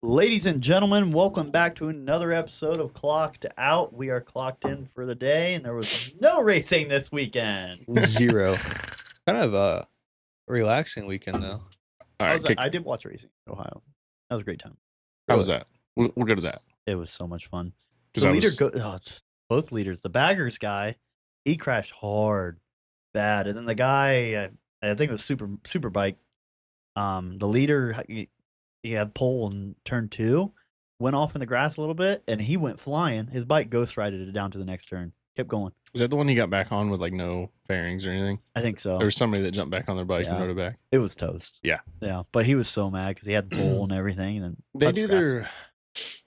Ladies and gentlemen, welcome back to another episode of Clocked Out. We are clocked in for the day, and there was no racing this weekend. Zero. Kind of a relaxing weekend though. All right, I did watch racing in Ohio. That was a great time. how was that? We'll go to that. It was so much fun. Because The I leader, was, both leaders. The baggers guy, he crashed hard, bad, and then the guy, I think it was super bike. The leader, he had pole in turn 2, went off in the grass a little bit, and he went flying. His bike ghost rided it down to the next turn. Kept going. was that the one he got back on with like no fairings or anything? I think so. There was somebody that jumped back on their bike and Yeah. rode it back. It was toast. Yeah. Yeah. But he was so mad because he had the bowl and everything. And then They touched do grass.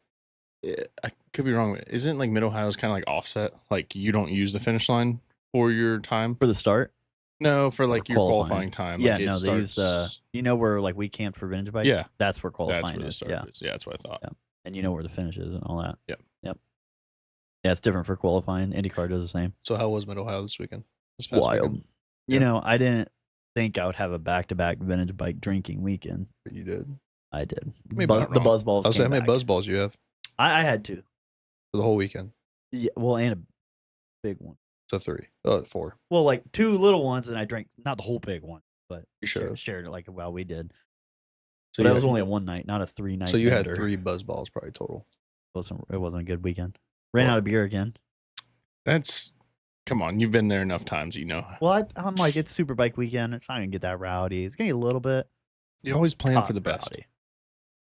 I could be wrong. Isn't like Mid Ohio's kind of like offset? Like you don't use the finish line for your time? For the start. No, for like Or your qualifying. qualifying time. Yeah, like, it no, they use starts- you know where like we camped for vintage bike? Yeah, That's where that's qualifying where the is. start Yeah. is. Yeah, that's what I thought. Yeah. And you know where the finish is and all that. Yep. Yeah, it's different for qualifying. IndyCar does the same. So how was Mid Ohio this weekend? This past Wild. weekend? You Yeah. know, I didn't think I would have a back-to-back vintage bike drinking weekend. But you did. I did. Maybe Bu- not the wrong. buzz balls. I was saying, came how many back. buzz balls you have I had 2. for the whole weekend? Yeah, well, and a big one. So 3. 4. Well, like 2 little ones, and I drank not the whole big one, but You should have. shared it like well we did. So But that you was had- only a one night, not a 3-night. So you had bender. 3 buzz balls probably total. It wasn't a good weekend. Ran out of beer again. That's come on. You've been there enough times. You know. Well, I'm like, it's super bike weekend. It's not gonna get that rowdy. It's gonna get a little bit. You always plan hot for the best. rowdy.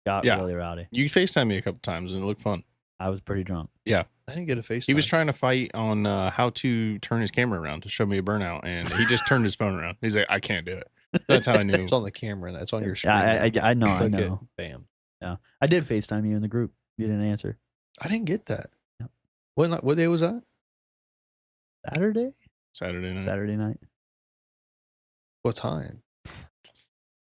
Got Yeah. really rowdy. You FaceTime me a couple times and it looked fun. I was pretty drunk. I didn't get a face. He was trying to fight on how to turn his camera around to show me a burnout, and he just turned his phone around. He's like, "I can't do it." That's how I knew. It's on the camera. It's on your screen. Yeah, I know. I Click it, know. Bam. I did FaceTime you in the group. You didn't answer. I didn't get that. Yep. What day was that? Saturday Saturday night. night. What time?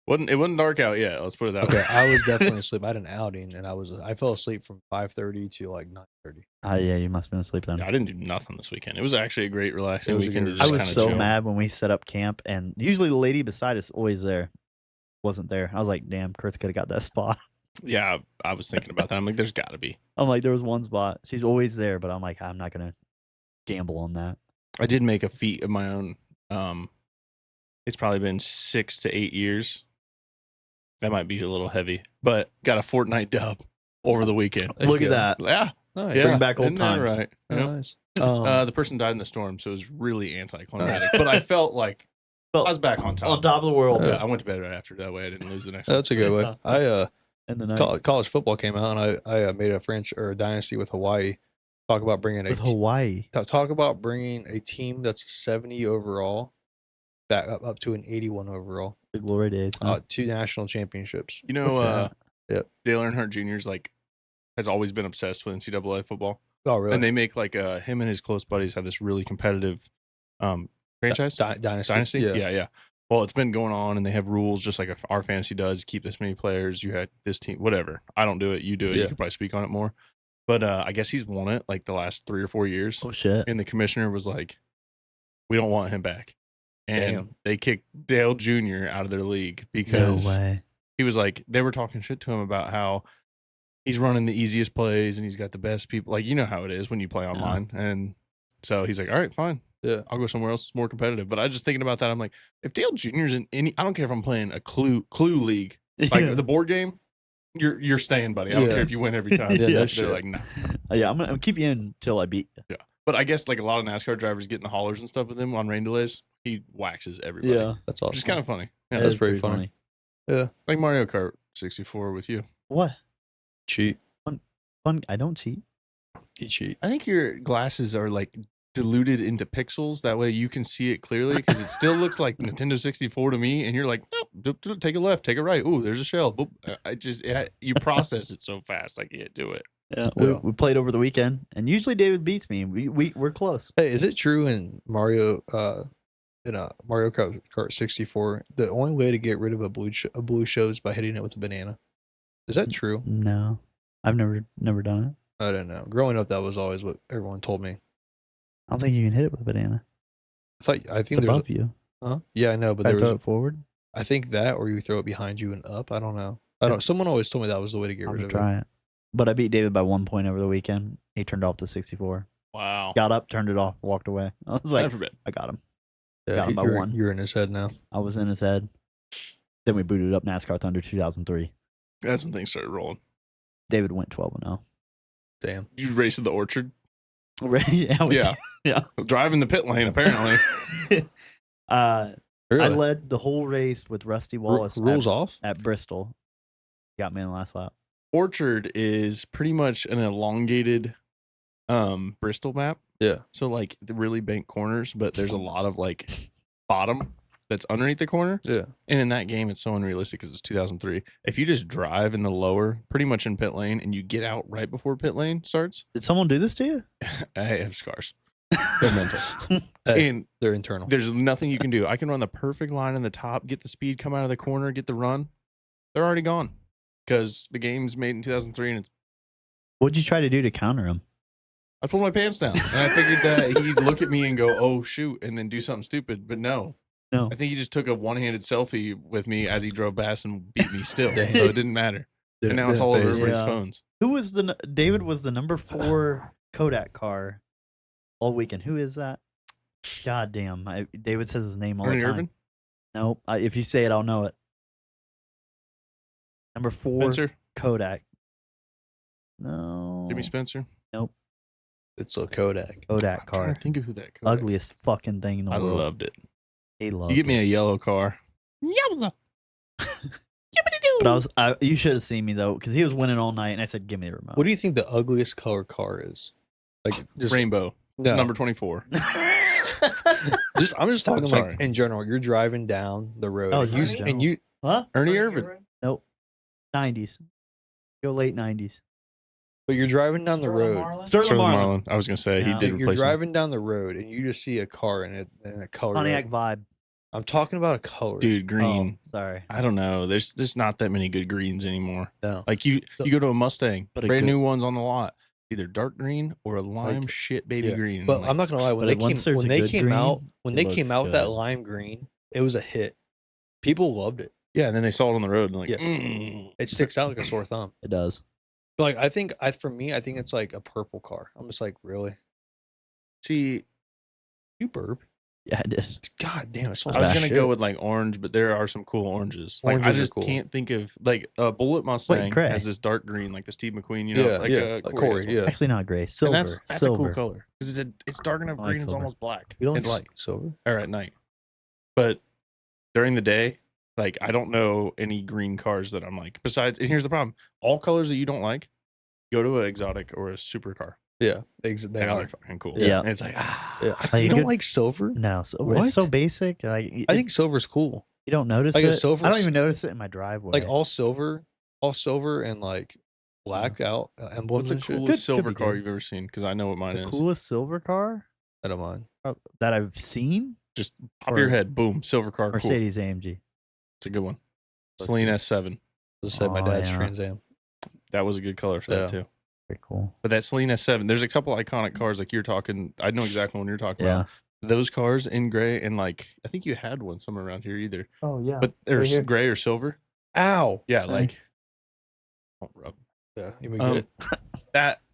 It wasn't dark out yet. Let's put it that Okay, way. I was definitely asleep. I had an outing, and I fell asleep from 5:30 to like 9:30. Yeah, you must have been asleep then. I didn't do nothing this weekend. It was actually a great relaxing It was a weekend. good- To I just was kinda so chill. mad when we set up camp, and usually the lady beside us always there. Wasn't there. I was like, damn, Kurtz could have got that spot. Yeah, I was thinking about that. I'm like, there's got to be. I'm like, there was one spot. She's always there, but I'm like, I'm not gonna gamble on that. I did make a feat of my own. It's probably been 6 to 8 years. That might be a little heavy, but got a Fortnite dub over the weekend. That's Look good. at that. Yeah, Nice. yeah. Bring back old Isn't that times. right? Oh, Yep. nice. The person died in the storm, so it was really anticlimactic. But I felt like Well, I was back on top. on top of the world. Yeah, I went to bed right after. That way, I didn't lose the next. That's a good way. And the night College football came out, and I made a French or a dynasty with Hawaii. Talk about bringing with Hawaii. talk about bringing a team that's 70 overall back up to an 81 overall. The glory days. Huh? 2 national championships. You know, Look at Yep. Dale Earnhardt Jr.'s like has always been obsessed with NCAA football, Oh, really? and they make like him and his close buddies have this really competitive franchise Dynasty. Yeah. Well, it's been going on, and they have rules just like if our fantasy does. Keep this many players. You had this team, whatever. I don't do it. You do it. Yeah. You could probably speak on it more. But I guess he's won it like the last 3 or 4 years, Oh shit. and the commissioner was like, "We don't want him back," and Damn. they kicked Dale Jr. out of their league No because way. he was like, they were talking shit to him about how he's running the easiest plays and he's got the best people. Like, you know how it is when you play online. And so he's like, all right, fine. Yeah. I'll go somewhere else that's more competitive. But I was just thinking about that. I'm like, if Dale Jr.'s in any, I don't care if I'm playing a clue league, like Yeah. the board game, you're staying, buddy. I don't Yeah. care if you win every time. Yeah, no They're shit. like, nah. Yeah, I'm gonna keep you in until I beat you. But I guess like a lot of NASCAR drivers get in the hollers and stuff with him on rain delays. He waxes everybody. Yeah. That's awesome. Which is kind of funny. Yeah. That that's is pretty funny. Like Mario Kart 64 with you. What? Cheat. Fun. I don't cheat. He cheat. I think your glasses are like diluted into pixels. That way you can see it clearly because it still looks like Nintendo 64 to me. And you're like, nope, take a left, take a right. Ooh, there's a shell. Boop. You process it so fast. I can't do it. Yeah, Yeah. we played over the weekend, and usually David beats me. We're close. Hey, is it true in Mario Kart 64 the only way to get rid of a blue show is by hitting it with a banana? Is that true? No, I've never done it. I don't know. Growing up, that was always what everyone told me. I don't think you can hit it with a banana. I It's think there's above you. huh? Yeah, I know, but I there throw was it forward. I think that or you throw it behind you and up. I don't know. I don't. Someone always told me that was the way to get I'm rid gonna of try it. But I beat David by 1 point over the weekend. He turned off the 64. Wow. Got up, turned it off, walked away. I was Time like, for bed. I got him. it. got him by you're, 1. You're in his head now. I was in his head. Then we booted up NASCAR Thunder 2003. That's when things started rolling. David went 12-0. Damn. You raced at the Orchard? Yeah. we Yeah. Yeah. Driving the pit lane, apparently. did. I Really? led the whole race with Rusty Wallace Rules off. at Bristol. Got me in the last lap. Orchard is pretty much an elongated Bristol map. Yeah. So like the really banked corners, but there's a lot of like bottom that's underneath the corner. Yeah. And in that game, it's so unrealistic because it's 2003. If you just drive in the lower, pretty much in pit lane, and you get out right before pit lane starts, Did someone do this to you? I have scars. They're mental. Hey, And they're internal. there's nothing you can do. I can run the perfect line in the top, get the speed, come out of the corner, get the run. They're already gone because the game's made in 2003, and What'd you try to do to counter him? I pulled my pants down. And I figured that he'd look at me and go, "Oh shoot," and then do something stupid. But no. No. I think he just took a one-handed selfie with me as he drove past and beat me still. Dang. So it didn't matter. And now it's all over everybody's Yeah. phones. Who was David was the number 4 Kodak car all weekend. Who is that? God damn. David says his name all Ernie the time. Irvin? Nope. If you say it, I'll know it. Number 4 Spencer? Kodak. No. Jimmy Spencer? It's a Kodak. Kodak I'm trying car. to think of who that Kodak. Ugliest fucking thing in the I world. loved it. He loved You get me it. a yellow car. Yowza. But you should have seen me though, because he was winning all night, and I said, "Give me the remote." What do you think the ugliest color car is? Like just Rainbow. no. Number 24. I'm just talking sorry. like in general. You're driving down the road. Oh, and you, just and general. you Huh? Ernie Irvin. Nope. 90s. Go late 90s. but you're driving down the road. Sterling Sterling Marlin. Marlin. I was going to say, he Yeah. did You're replace him. driving down the road and you just see a car in a color. Pontiac vibe. I'm talking about a color. Dude, green. Oh, sorry. I don't know. There's not that many good greens anymore. No. Like you go to a Mustang, But a brand good- new ones on the lot, either dark green or a lime shit baby yeah. green. But Like, I'm not gonna lie. When But they once there's when a they good came out green, when it they looks came out with that good. lime green, it was a hit. People loved it. yeah, and then they saw it on the road and like, Yeah. mm. It sticks out like a sore thumb. It does. But like for me, I think it's like a purple car. I'm just like, really? See, You burp? Yeah, I did. God damn! It smells I was like gonna shit. go with like orange, but there are some cool oranges. Like Oranges I are just cool. can't think of like a Bullet Mustang gray. has this dark green, like the Steve McQueen, you know, yeah, like yeah, Corey Corey, has one. yeah. Actually, not gray. Silver. And that's Silver. a cool color because it's dark enough I like green, it's silver. almost black. You don't and like light silver? or at night, but during the day, like I don't know any green cars that I'm like. Besides, and here's the problem: all colors that you don't like, go to an exotic or a supercar. Yeah, they They are. are fucking cool. Yeah. and it's like Yeah. Like You a don't good- like silver? No, silver. What? It's so basic. Like, I think silver's cool. you don't notice like a it. silver I don't s- even notice it in my driveway. Like all silver and like blacked out emblems what's the and shit. coolest Could silver be car good. you've ever seen? Because I know what mine the is. coolest silver car I don't mind. that I've seen. Just pop your or head, boom, silver car. Cool. Mercedes AMG. It's a good one. That's Celine good. S7. Just say my Oh, dad's yeah. Trans Am. That was a good color for that Yeah. too. Very cool. But that Celine S7, there's a couple iconic cars like you're talking. I know exactly what you're talking Yeah. about. Those cars in gray and like I think you had one somewhere around here either, Oh yeah. but there's here. gray or silver. Ow. Yeah, Sorry. like don't rub. Yeah, you may get it.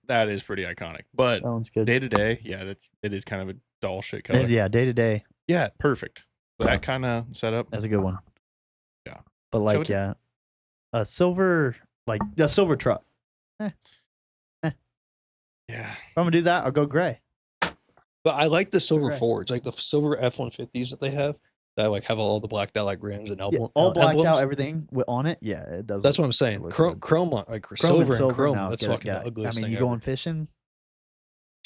That is pretty iconic. But that one's good. day to day, yeah, it is kind of a doll shit color. Yeah, day to day. Yeah, perfect. Yeah. That kind of setup. That's a good one. Yeah. But So like, it- yeah, a silver, like a silver truck. Yeah. If I'm gonna do that, I'll go gray. But I like the silver Right. Fords, like the silver F-150s that they have that like have all the blacked out like rims and Yeah, emblem, all blacked emblems. out, everything on it. Yeah, it does. That's look- what I'm saying. looks Chrome, good. chrome, like Chrome silver and silver chrome. now, That's get it, fucking yeah. the ugliest I mean, thing you ever. going fishing?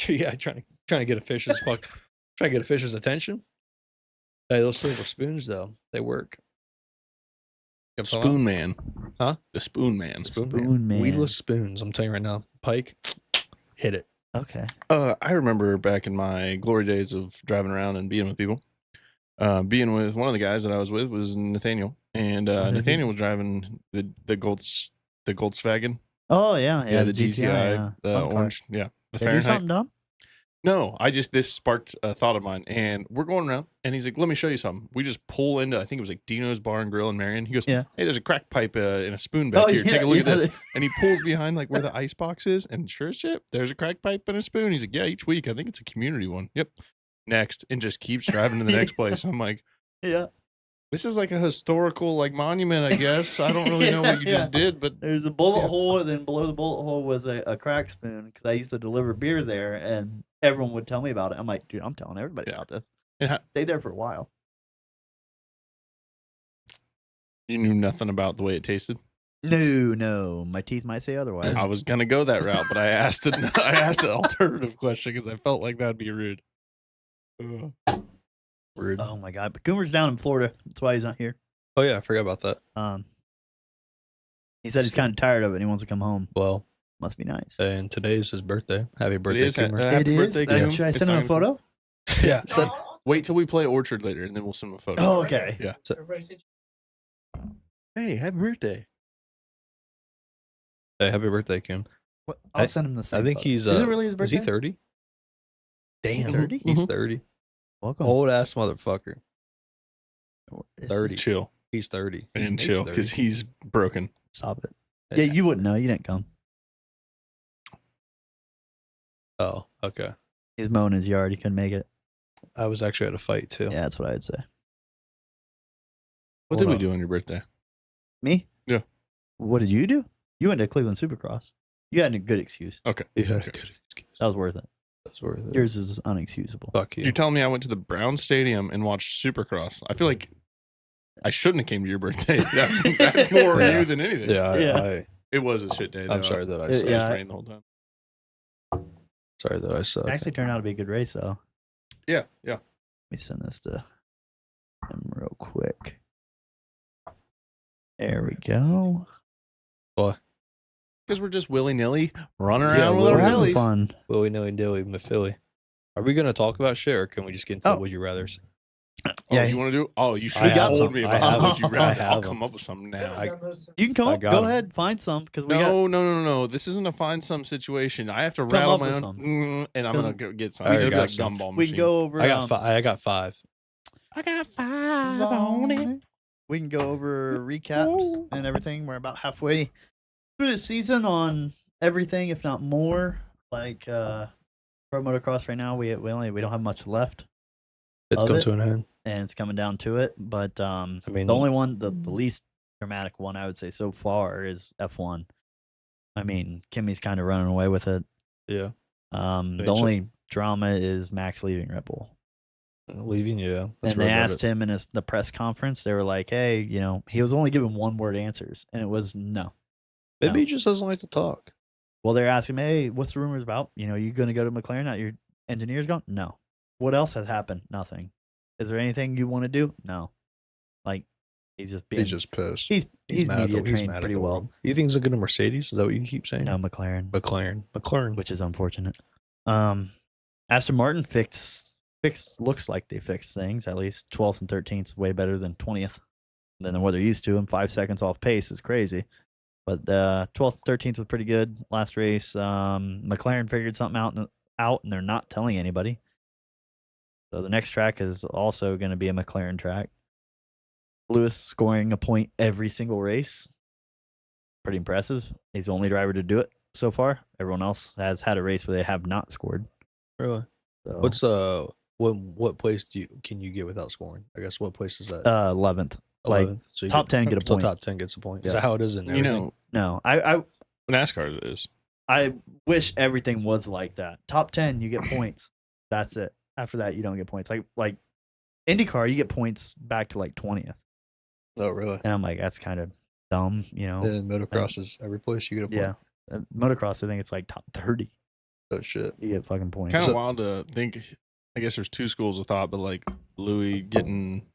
Yeah, trying to get a fish's trying to get a fish's attention. Hey, those silver spoons though, they work. You know what I'm talking Spoon Man. Huh? The Spoon Man. about? Spoon man. Weedless spoons. I'm telling you right now, Pike, hit it. Okay. I remember back in my glory days of driving around and being with people. Being with one of the guys that I was with was Nathaniel, and Nathaniel was driving the Volkswagen. Oh yeah, Yeah, the GTI, yeah. the Fun car. orange. Yeah, the Did I do Fahrenheit. something dumb? No, this sparked a thought of mine, and we're going around, and he's like, "Let me show you something." We just pull into, I think it was like Dino's Bar and Grill in Marion. He goes, Yeah. "Hey, there's a crack pipe and a spoon back here. Take a look at this." And he pulls behind like where the ice box is, and sure as shit, there's a crack pipe and a spoon. He's like, "Yeah, each week. I think it's a community one." Yep. Next, and just keeps driving to the next place. I'm like, Yeah. this is like a historical like monument, I guess. I don't really know what you just did, but There's a bullet Yeah. hole, and then below the bullet hole was a crack spoon because I used to deliver beer there, and everyone would tell me about it. I'm like, dude, I'm telling everybody Yeah. about this. Yeah. Stayed there for a while. you knew nothing about the way it tasted. No, my teeth might say otherwise. I was gonna go that route, but I asked an alternative question because I felt like that'd be rude. Rude. Oh my god, but Goomer's down in Florida. That's why he's not here. Oh yeah, I forgot about that. He said he's kind of tired of it and he wants to come home. Well, Must be nice. and today's his birthday. Happy birthday, is, Coomer. happy It is? birthday, Goom. Should I It's send him a time- photo? Yeah. Send, Wait till we play Orchard later, and then we'll send him a photo. Oh, okay. Yeah. Everybody Hey, happy birthday! hey, happy birthday, Coom. I'll send him the same I think photo. he's. Is it really his Is birthday? he 30? Damn, 30? He's 30. Welcome. Old ass motherfucker. Is- 30. Chill He's 30. and He's chill 30. because he's broken. Stop it. Yeah, you wouldn't know. You didn't come. Oh, okay. He's mowing his yard. He couldn't make it. I was actually at a fight too. Yeah, that's what I'd say. What Hold did we on. do on your birthday? Me? Yeah. What did you do? You went to Cleveland Supercross. You had a good excuse. Okay. You had a Okay. good excuse. That was worth it. That's worth it. Yours is unexcusable. Fuck you. You're telling me I went to the Brown Stadium and watched Supercross? I feel like I shouldn't have came to your birthday. That's more Yeah. you than anything. Yeah, Yeah. It was a shit day. I'm though. sorry that I It suck. just Yeah. rained the whole time. Sorry that I suck. It actually turned out to be a good race, though. Yeah. Let me send this to him real quick. There we go. Because we're just willy nilly running Yeah, around with We're our willy-nilly. having willies. fun. Willy nilly dilly Philly. Are we going to talk about shit or can we just get into Oh. the would you rather's? Oh, Yeah, you want to do? Oh, you should I have have told some. me I about have how would you them. I rather. I'll have come them. up with some now. You can come I up. got Go 'em. ahead. Find some because we got. No. This isn't a find some situation. I have to Come rattle up my with own, some. and I'm Because gonna go get some. I already It'll be got like some. gumball We can machine. go over. I got I got 5. I got 5 on it. We can go over recaps and everything. We're about halfway through the season on everything, if not more. Like pro motocross right now, we don't have much left, It's Of come it? to an end. and it's coming down to it. But mean- the only one, the least dramatic one I would say so far is F1. I mean, Kimmy's kind of running away with it. Yeah. The so- only drama is Max leaving Red Bull. Leaving, yeah. That's And they where I read asked it. him in the press conference. They were like, "Hey, he was only given one word answers, and it was no." Maybe no. he just doesn't like to talk. Well, they're asking me, "Hey, what's the rumors about? You going to go to McLaren? Not your engineers gone? No. What else has happened? Nothing. Is there anything you want to do? No. Like, he's just being. He's just pissed. he's mad at media the, he's trained mad at pretty the well. world. You think he's going to Mercedes? Is that what you keep saying? No, McLaren, McLaren. which is unfortunate. Aston Martin looks like they fixed things. At least 12th and 13th is way better than 20th. Than what they're used to. And 5 seconds off pace is crazy. But 12th, 13th was pretty good last race. McLaren figured something out, and they're not telling anybody. So the next track is also going to be a McLaren track. Lewis scoring a point every single race. Pretty impressive. He's the only driver to do it so far. Everyone else has had a race where they have not scored. Really? So, What's what place can you get without scoring? I guess what place is that? 11th? Like 11th. So you top 10 get a so point. top 10 gets a point. Is Yeah. that how it is in You everything? know, No, I NASCAR it is. I wish everything was like that. Top 10, you get points. That's it. After that, you don't get points. Like IndyCar, you get points back to like 20th. Oh, really? And I'm like, that's kind of dumb, And motocross is every place you get a point. Yeah. Motocross, I think it's like top 30. Oh, shit. You get fucking points. Kind of So- wild to think. I guess there's two schools of thought, but like Louis getting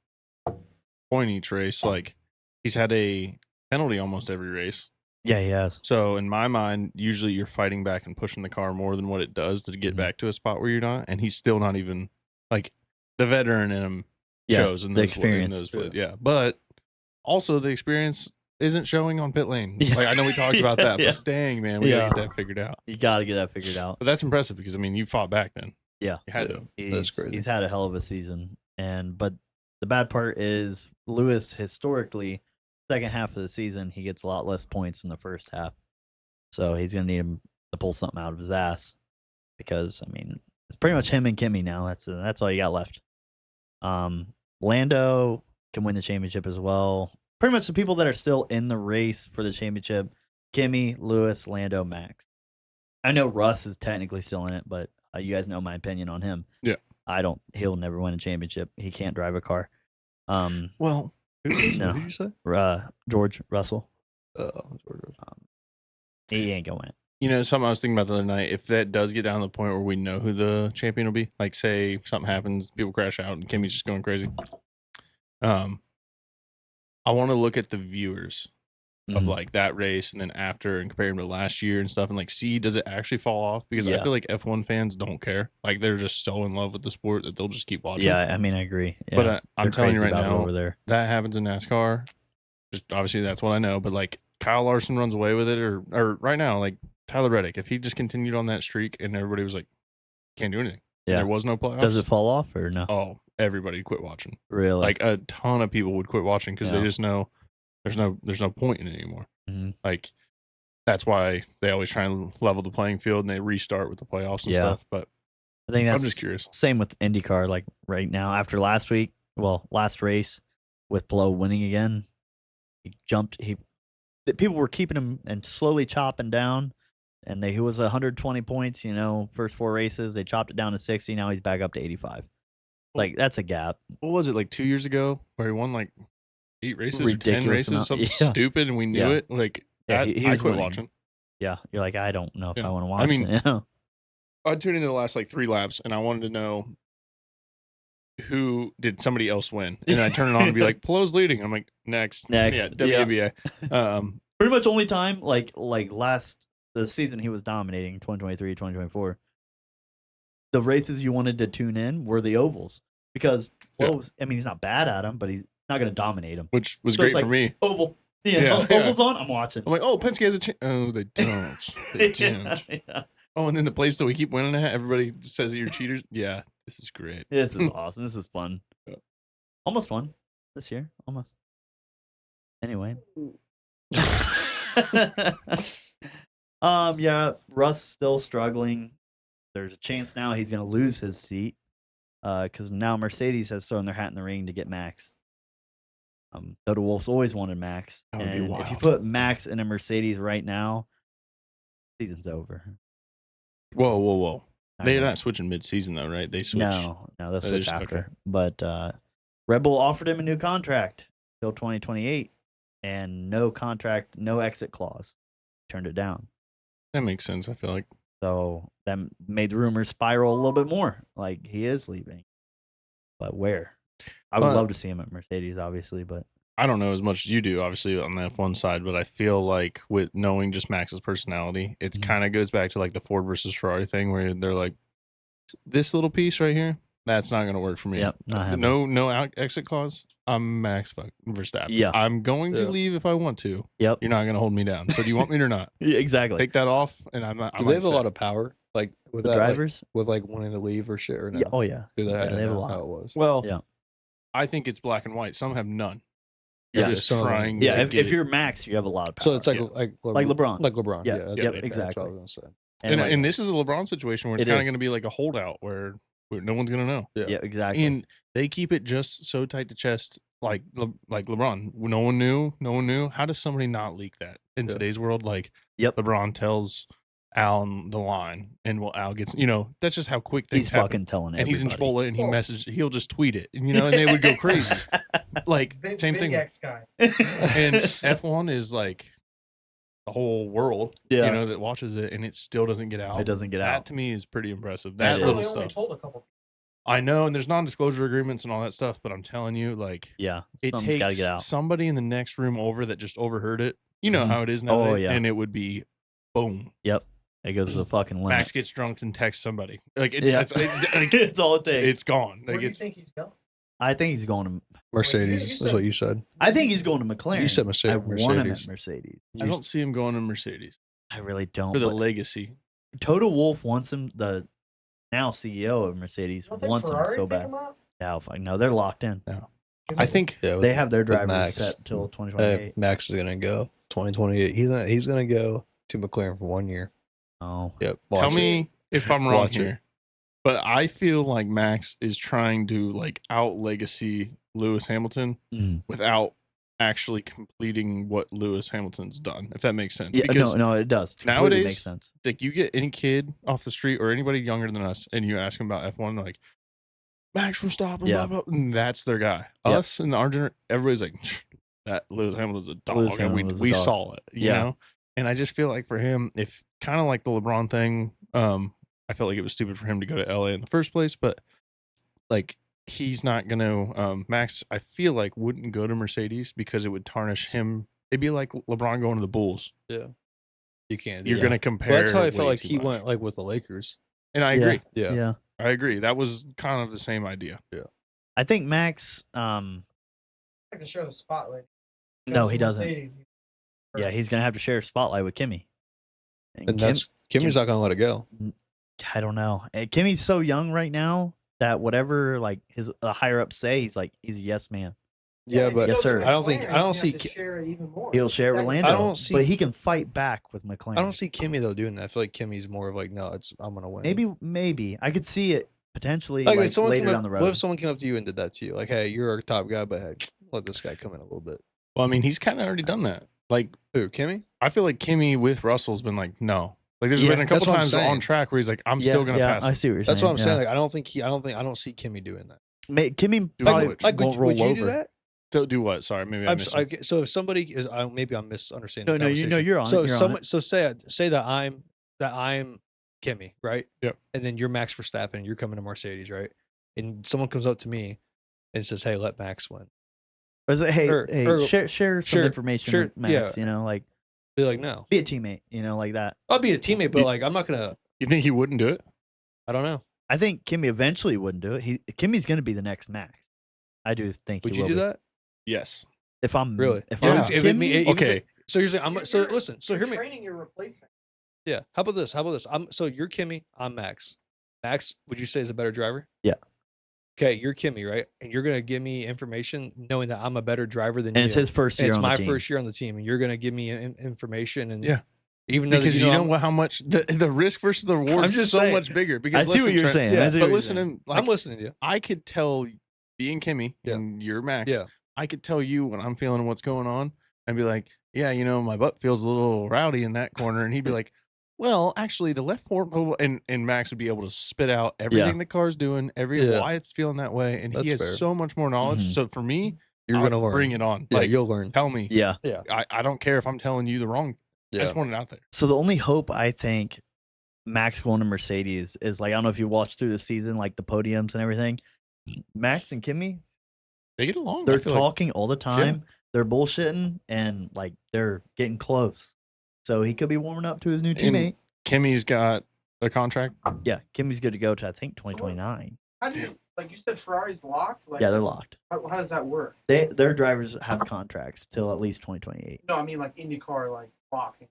point each race, like he's had a penalty almost every race. Yeah, he has. So in my mind, usually you're fighting back and pushing the car more than what it does to get Mhm. back to a spot where you're not, and he's still not even like the veteran in him Yeah, shows in the those, experience. In those, yeah, but also the experience isn't showing on pit lane. Yeah. Like I know we talked about that, Yeah. but dang man, we Yeah. gotta get that figured out. You got to get that figured out. But that's impressive because I mean you fought back then. Yeah. He had Yeah. to. That's crazy. He's had a hell of a season, but the bad part is Lewis historically second half of the season he gets a lot less points than the first half, so he's gonna need him to pull something out of his ass because I mean it's pretty much him and Kimmy now. That's all you got left. Lando can win the championship as well. Pretty much the people that are still in the race for the championship: Kimmy, Lewis, Lando, Max. I know Russ is technically still in it, but you guys know my opinion on him. Yeah. I don't. He'll never win a championship. He can't drive a car. Well, No. Who did you say? George Russell. George. He ain't gonna win. you know, something I was thinking about the other night. If that does get down to the point where we know who the champion will be, like say something happens, people crash out, and Kimmy's just going crazy. I want to look at the viewers of Mhm. like that race and then after and compare them to last year and stuff and like see does it actually fall off, because I Yeah. feel like F1 fans don't care, like they're just so in love with the sport that they'll just keep watching. Yeah, I mean, I agree. Yeah, But I'm they're telling you crazy right about it now, over there. that happens in NASCAR. Just obviously that's what I know, but like Kyle Larson runs away with it, or right now, like Tyler Reddick, if he just continued on that streak and everybody was like, can't do anything, and Yeah. there was no playoffs, Does it fall off or no? oh, everybody quit watching. Really? Like a ton of people would quit watching because Yeah. they just know there's no point in it anymore. Mhm. Like that's why they always try and level the playing field and they restart with the playoffs and Yeah. stuff. But I think I'm that's just curious. same with IndyCar. Like right now, after last race with Blow winning again, he jumped. People were keeping him and slowly chopping down, and he was 120 points. You know, first 4 races they chopped it down to 60. Now he's back up to 85. Like that's a gap. What was it, like 2 years ago where he won like 8 races or 10 Ridiculous races, amount. something Yeah. stupid, and we knew Yeah. it? Like Yeah, that, he I was quit winning. watching. Yeah, you're like, I don't know if Yeah. I want to I watch mean, it. You know? I tuned into the last like 3 laps and I wanted to know who did somebody else win, and I turn it on and be like, Pelot's leading. I'm like, next, yeah, Yeah. WBA. Pretty much only time like the season he was dominating 2023, 2024. The races you wanted to tune in were the ovals because Yeah. I mean, he's not bad at them, but he's not going to dominate them. Which was So great it's for like, me. Oval, Yeah, ovals on. I'm watching. I'm like, oh, Penske has a chance. Oh, they don't. They don't. Yeah. Oh, and then the place that we keep winning at, everybody says that you're cheaters. Yeah, this is great. This is awesome. This is fun. Yeah. Almost fun this year. Almost. Anyway. Yeah, Russ still struggling. There's a chance now he's going to lose his seat because now Mercedes has thrown their hat in the ring to get Max. Toto Wolff's always wanted Max. That would be And if you wild. put Max in a Mercedes right now, season's over. Whoa. I They're know. not switching mid-season though, right? They switch. No, they'll They switch just- after. okay. But Red Bull offered him a new contract till 2028 and no contract, no exit clause. Turned it down. That makes sense. I feel like. So that made the rumors spiral a little bit more. Like he is leaving. But where? I would Well, love to see him at Mercedes, obviously, but I don't know as much as you do, obviously, on the F1 side, but I feel like with knowing just Max's personality, it Mhm. kind of goes back to like the Ford versus Ferrari thing where they're like, this little piece right here, that's not going to work for me. Yep, not happening. No exit clause. I'm Max Verstappen. Yeah. I'm going to Yeah. leave if I want to. Yep. You're not going to hold me down. So do you want me or not? Yeah, exactly. Take that off, and I'm not. Do they have a lot of power, like with The that, drivers? with like wanting to leave or shit or no? Yeah. Oh yeah. Do they, I Yeah, didn't they have a know lot. how it was. Well, Yeah. I think it's black and white. Some have none. You're Yeah, just some of them- trying. Yeah, to if get it. you're Max, you have a lot of power. So it's like Yeah. like LeBron. Like LeBron. Yeah, Yeah. That's yep, what, exactly. That's what I was gonna say. And, like, and this is a LeBron situation where it's It kind of is. going to be like a holdout where no one's going to know. yeah, exactly. And they keep it just so tight to chest, like LeBron. No one knew. How does somebody not leak that in Yeah. today's world? Like, Yep. LeBron tells Al on the line, and Al gets, that's just how quick things He's happen. fucking telling And he's in everybody. Chipotle, and he'll just tweet it, and they would go crazy. Like same thing. X guy. And F1 is like the whole world, Yeah. that watches it, and it still doesn't get out. It doesn't get That out. to me is pretty impressive. It That is. little They only stuff. told a couple. I know, and there's non-disclosure agreements and all that stuff, but I'm telling you, like, Yeah. it Something's gotta takes get out. somebody in the next room over that just overheard it. You know Mhm. how it is now. Oh, yeah. And it would be boom. It goes to the fucking limit. Max gets drunk and texts somebody. Like, Yeah. it's all it takes. it's gone. Where Like, do you it's, think he's going? I think he's going to. Mercedes you is said- what you said. I think he's going to McLaren. You said I want him Mercedes. at Mercedes. I don't see him going to Mercedes I really don't. for the but legacy. Toto Wolff wants him. The now CEO of Mercedes, You don't think wants him Ferrari so pick bad. him up? No, fuck no, they're locked in. I think Yeah, They have their with drivers Max. set till 2028. Max is gonna go 2028. He's gonna go to McLaren for 1 year. Oh, Yep. tell watch it. me if I'm wrong Watch it. here, but I feel like Max is trying to like out legacy Lewis Hamilton Mhm. without actually completing what Lewis Hamilton's done. If that makes sense. yeah, Because no, it does. Completely nowadays, makes sense. like you get any kid off the street or anybody younger than us, and you ask them about F1, they're like Max Verstappen, Yeah. blah, blah, and that's their guy. Yep. Us in our generation, everybody's like that Lewis Hamilton's a dog, Lewis and Hamilton's a we dog. saw it, you Yeah. know. And I just feel like for him, if kind of like the LeBron thing, I felt like it was stupid for him to go to LA in the first place, but like he's not gonna Max, I feel like wouldn't go to Mercedes because it would tarnish him. It'd be like LeBron going to the Bulls. Yeah. You can't. Do You're that. gonna compare. Well, that's how I felt way like too he much. went like with the Lakers. And I Yeah. agree. Yeah. Yeah. I agree. That was kind of the same idea. I think Max. Like to share the spotlight. No, Goes he to doesn't. Mercedes. Yeah, he's gonna have to share a spotlight with Kimmy. And And that's Kimmy's not gonna let it go. I don't know. And Kimmy's so young right now that whatever like his higher ups say, he's a yes man. Yeah, if but he Yes, goes to sir. I don't think- McLaren, I don't he's see gonna have to share it even more. He'll share Technically. Orlando. I don't see- but he can fight back with McLaren. I don't see Kimmy though doing that. I feel like Kimmy's more of like, no, I'm gonna win. Maybe I could see it potentially like, like, if someone later came down up, the what road. if someone came up to you and did that to you? Like, hey, you're our top guy, but hey, let this guy come in a little bit. Well, I mean, he's kind of already done that. Like, Who, Kimmy? I feel like Kimmy with Russell's been like, no. Like, there's Yeah, been a couple that's what I'm times on saying. track where he's like, I'm yeah, still gonna yeah, pass. I him. see what you're That's saying. what I'm saying. Like, I don't see Kimmy doing that. Kimmy Do probably what? Like, won't roll would you over. do that? So do what? Sorry, maybe I missed. Okay, so if somebody is, maybe I'm misunderstanding. No, the no, you know conversation. you're on So it. You're on someone, it. so say that I'm Kimmy, right? Yep. And then you're Max Verstappen, and you're coming to Mercedes, right? And someone comes up to me and says, "Hey, let Max win." Or is it, hey, or- share some sure, information sure, with Max, you know, like Be like, no, be a teammate, you know, like that. I'll be a teammate, but like, I'm not gonna. You think he wouldn't do it? I don't know. I think Kimmy eventually wouldn't do it. Kimmy's going to be the next Max. I do think Would he you will do be. that? Yes. If I'm Really? if Yeah. I'm If it me- Kimmy, even if Okay. it- So you're saying I'm. So listen. So You're hear me. training your replacement. Yeah. How about this? So you're Kimmy. I'm Max. Max, would you say is a better driver? Yeah. Okay, you're Kimmy, right? And you're gonna give me information knowing that I'm a better driver than and you. it's his first And year it's on my the team. first year on the team, and you're gonna give me information and Yeah. even though Because that, you know I'm- what? How much the risk versus the reward I'm is just so saying. much bigger. I Because see listen, what you're Trent, saying. yeah, I see but what you're listen, saying. like, I'm listening to you. I could tell being Kimmy Yeah. and you're Max. Yeah. I could tell you when I'm feeling what's going on and be like, yeah, you know, my butt feels a little rowdy in that corner. And he'd be like, well, actually, the left fork, and Max would be able to spit out everything the car's doing, Yeah. why it's feeling that way. And he That's has fair. so much more knowledge. Mhm. So for me, You're I'll gonna learn. bring it on. Yeah, Like, you'll learn. tell me. Yeah. I don't care if I'm telling you the wrong. I Yeah. just want it out there. So the only hope I think Max going to Mercedes is like I don't know if you watched through the season, like the podiums and everything. Max and Kimmy, They get along. I they're feel like. talking all the time. They're bullshitting and like they're getting close. So he could be warming up to his new teammate. Kimmy's got a contract. Yeah, Kimmy's good to go to I think 2029. How do you like? You said Ferrari's locked. Like, Yeah, they're locked. How does that work? Their drivers have contracts till at least 2028. No, I mean like IndyCar, like locking.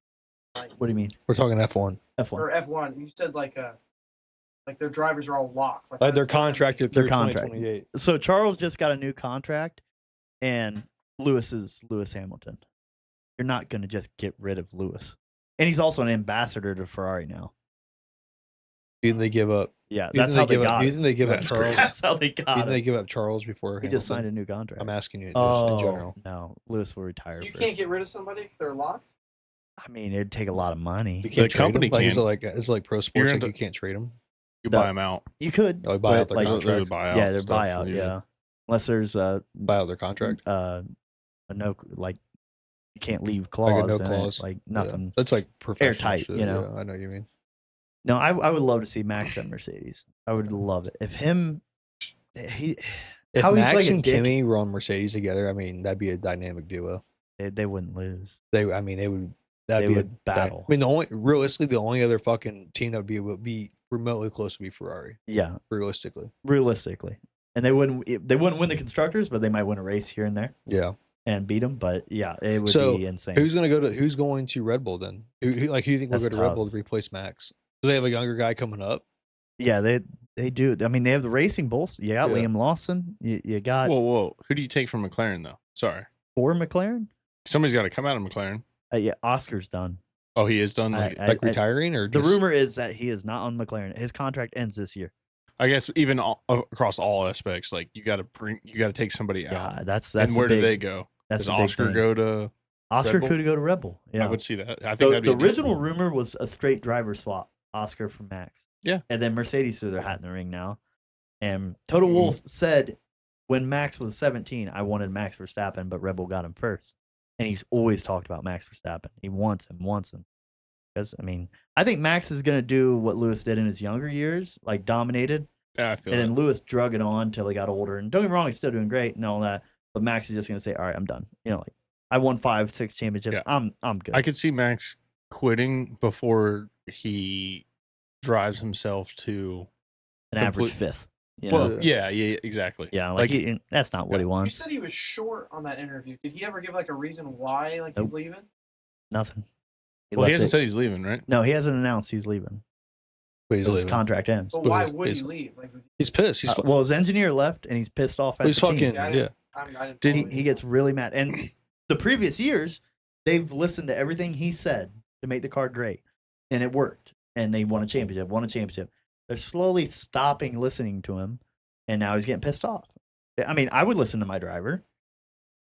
Like, What do you mean? We're talking F1. F1. or F1. You said like their drivers are all locked. Like They're how- contracted They're through contracted. 2028. So Charles just got a new contract, and Lewis is Lewis Hamilton. You're not going to just get rid of Lewis, and he's also an ambassador to Ferrari now. Do you think they give up? Yeah, Do you that's think how they they give up? got Do you it. think they give up That's Charles? That's how they Do you got think they it. give up Charles before He just signed Hamilton? a new contract. I'm asking you just Oh in general. no, Lewis will retire. You first. can't get rid of somebody if they're locked. I mean, it'd take a lot of money. You can't The trade company them? Like, is can. it like pro You're sports? Like gonna- you can't trade them. You The- buy them out. You could, Oh, buy out but, their like, contract. Buyout yeah, their stuff, buyout, usually. yeah. Unless there's a Buy out their contract. a no like you can't leave Like a clause, no in it, clause. like Yeah. nothing. That's like professional airtight, shit. you know? Yeah, I know what you mean. No, I would love to see Max at Mercedes. I would love it if he If how he's Max like a and dick. Kimmy were on Mercedes together, I mean, that'd be a dynamic duo. they wouldn't lose. They would. That'd They be would a battle. I mean, realistically, the only other fucking team that would be remotely close to be Ferrari. Yeah, Realistically, realistically, and they wouldn't win the constructors, but they might win a race here and there yeah. and beat them. But yeah, it would So, be insane. Who's going to Red Bull then? Who do you think will go That's to Red tough. Bull to replace Max? Do they have a younger guy coming up? Yeah, they do. I mean, they have the racing bulls. You got Yeah. Liam Lawson. You got Whoa. Who do you take from McLaren though? Sorry, for McLaren. somebody's got to come out of McLaren. Yeah, Oscar's done. Oh, he is done. Like, Like retiring or the just rumor is that he is not on McLaren. His contract ends this year. I guess even across all aspects, like you got to take somebody out. Yeah, that's and the where do big- they go? That's Does the big Oscar thing. go to? Oscar Red Bull? could go to Red Bull. Yeah, I would see that. I think So that'd be the a decent original move. rumor was a straight driver swap, Oscar for Max. Yeah. And then Mercedes threw their hat in the ring now. And Toto Mhm. Wolff said when Max was 17, I wanted Max Verstappen, but Red Bull got him first. And he's always talked about Max Verstappen. He wants him. Because, I mean, I think Max is going to do what Lewis did in his younger years, like dominated. Yeah, I feel And that. then Lewis drug it on till he got older. And don't get me wrong, he's still doing great and all that. But Max is just going to say, all right, I'm done. You know, like, I won 5-6 championships. Yeah. I'm good. I could see Max quitting before he drives himself to. An average complete- fifth. You Well, know? yeah, exactly. Yeah, like that's not what Yeah. he You wants. said he was short on that interview. Did he ever give like a reason why like Nope. he's leaving? Nothing. Well, he left hasn't it- said he's leaving, right? No, he hasn't announced he's leaving. But he's So his leaving. contract ends. But But why he's- would he he's- leave? Like He's pissed. He's Well, his engineer left, and he's pissed off at he's the team. fucking I yeah. didn't, I didn't Did follow He you. gets really mad. And the previous years, they've listened to everything he said to make the car great, and it worked. And they won a championship. They're slowly stopping listening to him, and now he's getting pissed off. I mean, I would listen to my driver,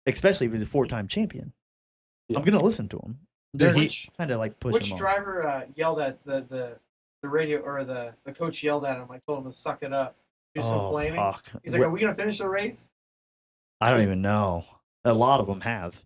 especially if he's a 4-time champion. Yeah. I'm gonna listen to him. Did They're he- kind of like pushing Which him on. driver yelled at the radio or the coach yelled at him like told him to suck it up, do some complaining? fuck. He's like, "Are we gonna finish the race?" I don't even know. A lot of them have.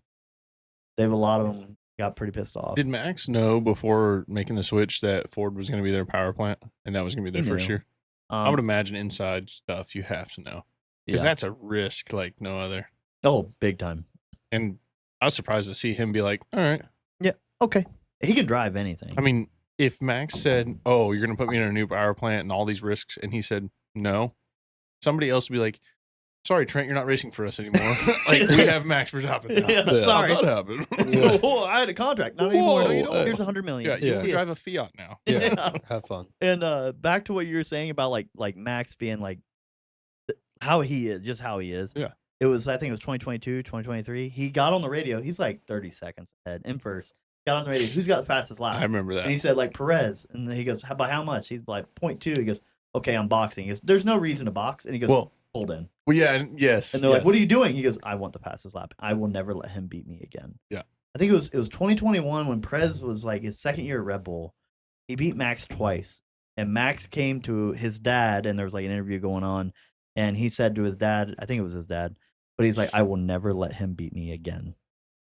They have a lot of them got pretty pissed off. Did Max know before making the switch that Ford was going to be their power plant and that was going to be He their first knew. year? I would imagine inside stuff you have to know because yeah. that's a risk like no other. Oh, big time. And I was surprised to see him be like, "All right." Okay, he can drive anything. I mean, if Max said, "Oh, you're going to put me in a new power plant and all these risks," and he said no, somebody else would be like, "Sorry, Trent, you're not racing for us anymore. Like we have Max Verstappen now." Yeah, Yeah. sorry. How'd that happen? Yeah. Oh, I had a contract, not Whoa, anymore. you don't. Here's $100 million. Yeah, you Yeah. drive a Fiat now. Yeah. Have fun. And back to what you were saying about like Max being like how he is, just how he is. Yeah. It was, I think it was 2022, 2023. He got on the radio. He's like 30 seconds ahead in first. Got on the radio. Who's got the fastest lap? I remember And he that. said like Perez. And then he goes, by how much? He's like 0.2. He goes, okay, I'm boxing. He goes, there's no reason to box. And he goes, Well, hold in. yeah, and yes. And they're like, yes. what are you doing? He goes, I want the fastest lap. I will never let him beat me again. Yeah. I think it was 2021 when Perez was like his second year at Red Bull. He beat Max twice. And Max came to his dad, and there was like an interview going on. And he said to his dad, I think it was his dad, but he's like, I will never let him beat me again.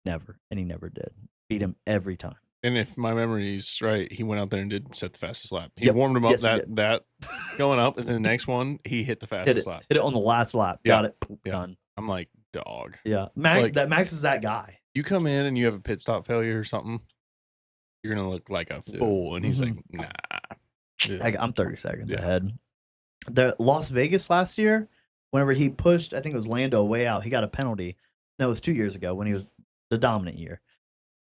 Never. And he never did. Beat him every time. And if my memory is right, he went out there and did set the fastest lap. He Yep. warmed him up Yes, he did. that going up, and then the next one he hit the Hit fastest it. lap. Hit it on the last lap. Yeah. Got it. Poop, Yeah. Done. I'm like, dog. Yeah. Max, Like- Max is that guy. You come in and you have a pit stop failure or something, you're gonna look like a Yeah. fool. And he's Mhm. like, nah. Like, I'm 30 seconds Yeah. ahead. The Las Vegas last year, whenever he pushed, I think it was Lando way out, he got a penalty. That was 2 years ago when he was the dominant year.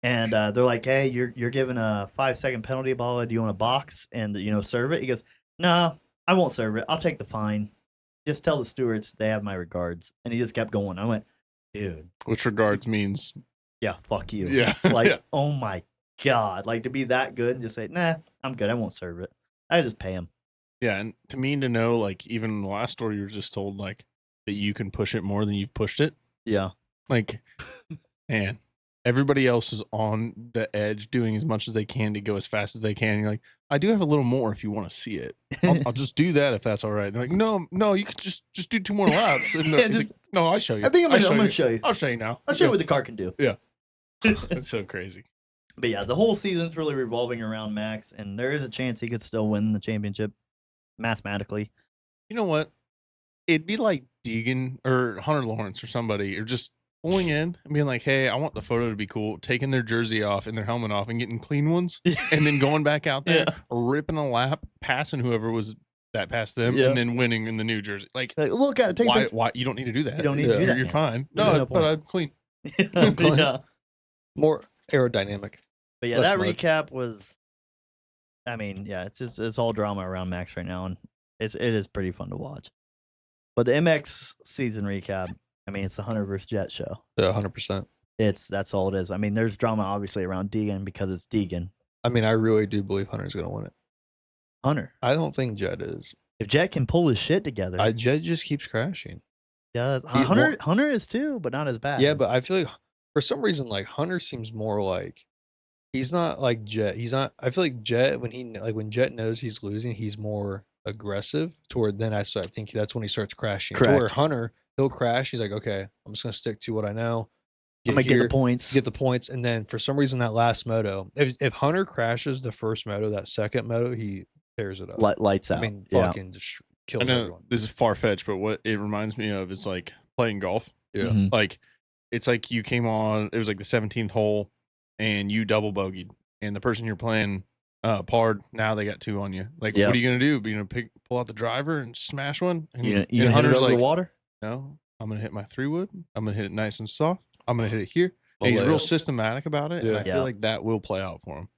And they're like, hey, you're given a 5-second penalty, blah, blah, do you want to box and, serve it? He goes, no, I won't serve it. I'll take the fine. Just tell the stewards they have my regards. And he just kept going. I went, dude, Which regards means, yeah, fuck you. yeah. Like, yeah. oh my God. Like, to be that good and just say, nah, I'm good. I won't serve it. I just pay him. Yeah. And to me, to know, like, even in the last story, you were just told, like, that you can push it more than you've pushed it. Yeah. Like, man, everybody else is on the edge doing as much as they can to go as fast as they can. And you're like, I do have a little more if you want to see it. I'll just do that if that's all right. They're like, no, you could just do 2 more laps. And Yeah, he's like, no, I'll show you. I think I'm I'll going to you. show you. I'll show you now. I'll show you what the car can do. It's so crazy. But yeah, the whole season's really revolving around Max, and there is a chance he could still win the championship mathematically. You know what? It'd be like Deegan or Hunter Lawrence or somebody, or just pulling in and being like, hey, I want the photo to be cool, taking their jersey off and their helmet off and getting clean ones, and then going back out there, ripping a lap, passing whoever was that passed them, Yeah. and then winning in the new jersey. Like, Like, look at it. Take a why? picture. Why you don't need to do that? You don't need to Yeah. do that. You're man. fine. There's no No, but I'm clean. yeah. More aerodynamic. But yeah, Less that mud. recap was. I mean, yeah, it's all drama around Max right now, and it is pretty fun to watch. But the MX season recap, I mean, it's the Hunter versus Jet show. Yeah, 100%. That's all it is. I mean, there's drama obviously around Deegan because it's Deegan. I mean, I really do believe Hunter's going to win it. Hunter. I don't think Jet is. If Jet can pull his shit together, Jet just keeps crashing. yeah, He's Hunter is too, but not as bad. Yeah, but I feel like for some reason, like Hunter seems more like he's not like Jet. He's not. I feel like Jet when Jet knows he's losing, he's more aggressive. Toward then, I think that's when he starts crashing. To where Correct. Hunter, he'll crash. He's like, okay, I'm just gonna stick to what I know. I'm gonna get the points. Get the points, and then for some reason, that last moto, if Hunter crashes the first moto, that second moto, he tears it up. Lights out. I mean, yeah. fucking just I kills know everyone. this is far fetched, but what it reminds me of is like playing golf. Yeah. Mhm. Like it's like you came on, it was like the 17th hole and you double bogeyed, and the person you're playing parred, now they got 2 on you. Like, Yeah. what are you gonna do? You know, pull out the driver and smash one? And, You and gonna hit it Hunter's over like, the water? no, I'm gonna hit my 3-wood. I'm gonna hit it nice and soft. I'm gonna hit it here. I'll And he's lay real it. systematic about it. And Yeah. I Yeah. feel like that will play out for him.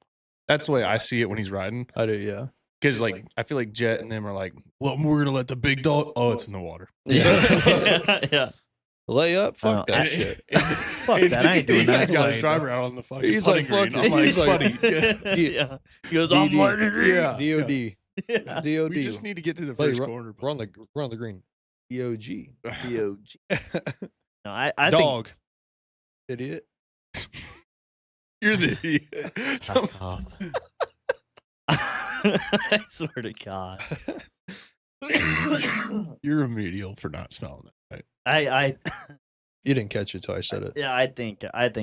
That's the way I see it when he's riding. I do, yeah. Because like I feel like Jet and them are like, well, we're gonna let the big dog. Oh, it's in the water. Yeah. Yeah. Lay up, fuck Oh, that I- shit. Fuck that. I ain't doing that. He's got his Way, driver out on the fucking He's like, putting green. fuck I'm it. like, He's like, buddy, yeah. He goes, I'm DD. letting it Yeah. DOD. Yeah. DOD. we just need to get to the Buddy, first corner. We're on the green. EOG. DOG. No, I think. Dog. Idiot. You're the Fuck off. I swear to God. you're remedial for not smelling it. Right? I You didn't catch it till I said it. yeah, I think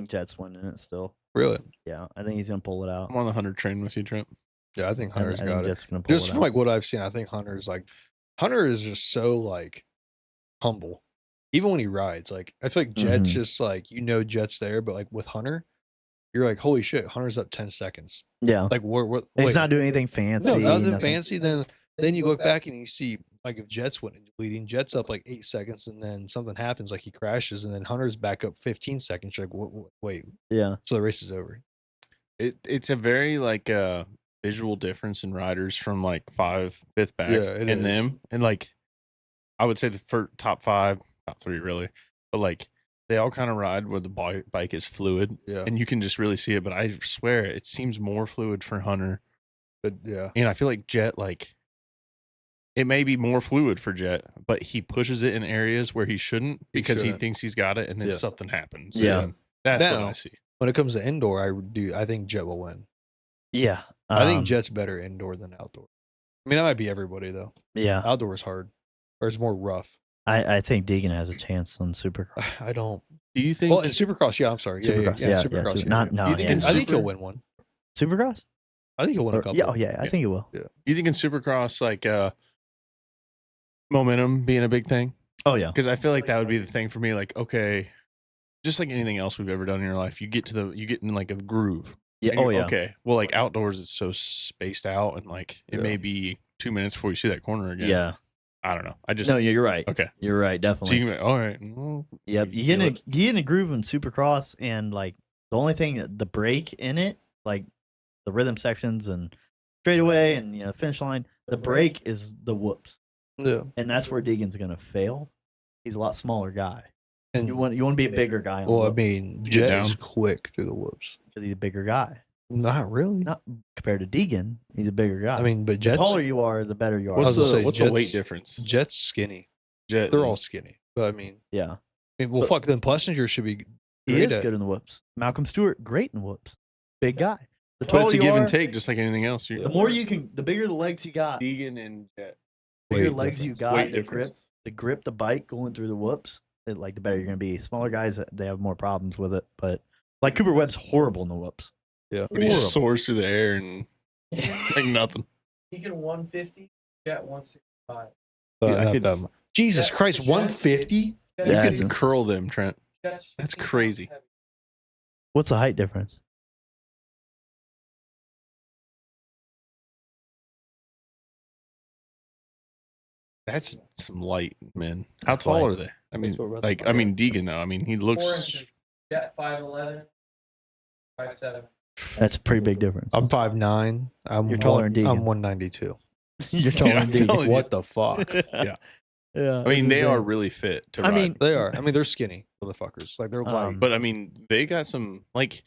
Jet's winning it still. Really? Yeah, I think he's gonna pull it out. I'm on the 100 train with you, Trent. Yeah, I think I Hunter's think got it. Jet's gonna pull Just it from out. like what I've seen, I think Hunter is just so like humble. Even when he rides, like I feel like Jet's Mhm. just like Jet's there, but like with Hunter, you're like, holy shit, Hunter's up 10 seconds. Yeah, Like what he's not doing anything fancy. no, other than nothing. fancy. Then you look back and you see like if Jet's leading, Jet's up like 8 seconds, and then something happens, like he crashes, and then Hunter's back up 15 seconds. You're like, wait, Yeah, so the race is over. It's a very like visual difference in riders from like fifth back Yeah, it and is. them, and like I would say the first top 5, top 3 really, but like they all kind of ride where the bike is fluid, Yeah, and you can just really see it. But I swear it seems more fluid for Hunter, but yeah, and I feel like Jet like. It may be more fluid for Jet, but he pushes it in areas where he shouldn't because he shouldn't. thinks he's got it, and then Yeah. something happens. Yeah. and that's Now- what I see. when it comes to indoor, I think Jet will win. yeah. I think Jet's better indoor than outdoor. I mean, that might be everybody though. Yeah, Outdoor is hard, or it's more rough. I think Deegan has a chance on Supercross. I don't. Do you think? Well, in Supercross, yeah, I'm sorry, Supercross, yeah, Supercross, Super- not no. You think yeah, in I think Super- he'll win one. Supercross. I think he'll win a Or- couple. yeah, oh yeah, I Yeah. think it will. you think in Supercross like momentum being a big thing? Oh yeah, Because I feel like that would be the thing for me. Like, okay, just like anything else we've ever done in your life, you get in like a groove. yeah. And Oh you're- yeah. Okay. Well, like outdoors, it's so spaced out, and like it Yeah. may be 2 minutes before you see that corner again. Yeah. I don't know. I just No, you're right. okay. You're right. So Definitely. you can be, all right. Well, Yep. you You get feel in it. you get in a groove in Supercross, and like the only thing the break in it, like the rhythm sections and straightaway and finish line, the break is the whoops, Yeah, and that's where Deegan's gonna fail. He's a lot smaller guy. and You want to be a bigger guy. On well, I the mean, Get Jet down. is quick through the whoops. because he's a bigger guy. Not really. Not compared to Deegan, he's a bigger guy. I mean, but the Jet's taller you are, the better you are. was gonna say, What's the weight Jet's- difference? Jet's skinny. Jet. They're all skinny, but I mean, Yeah, well, fuck. Then Plessinger should be. he great is at- good in the whoops. Malcolm Stewart, great in whoops. Big guy. The But taller it's a you give are, and take, just like anything else. the more you can, the bigger the legs you got, the Deegan and Jet. bigger Weight legs you difference. got, Weight the difference. grip the bike going through the whoops, like the better you're gonna be. Smaller guys, they have more problems with it. But like Cooper Webb's horrible in the whoops. Yeah. When he Horrible. soars through the air and like nothing. He can 150, Jet 165. Yeah, I Not could- that much. Jesus Jet- Christ, Jet- 150? You Yeah, could it's- curl them, Trent. Jet's That's 15 pounds crazy. heavy. What's the height difference? That's some light men. How That's tall light. are they? I mean, what we're about like to I mean Deegan though. I mean he 4 looks. inches. Jet 5'11", 5'7". That's a pretty big difference. I'm 5'9". You're taller than Deegan. I'm 192. You're taller I'm than telling Deegan. you. What the fuck? Yeah. Yeah. I mean, they are insane. really fit to I ride. mean, They are. I mean, they're skinny motherfuckers. Like they're like. but I mean, they got some like.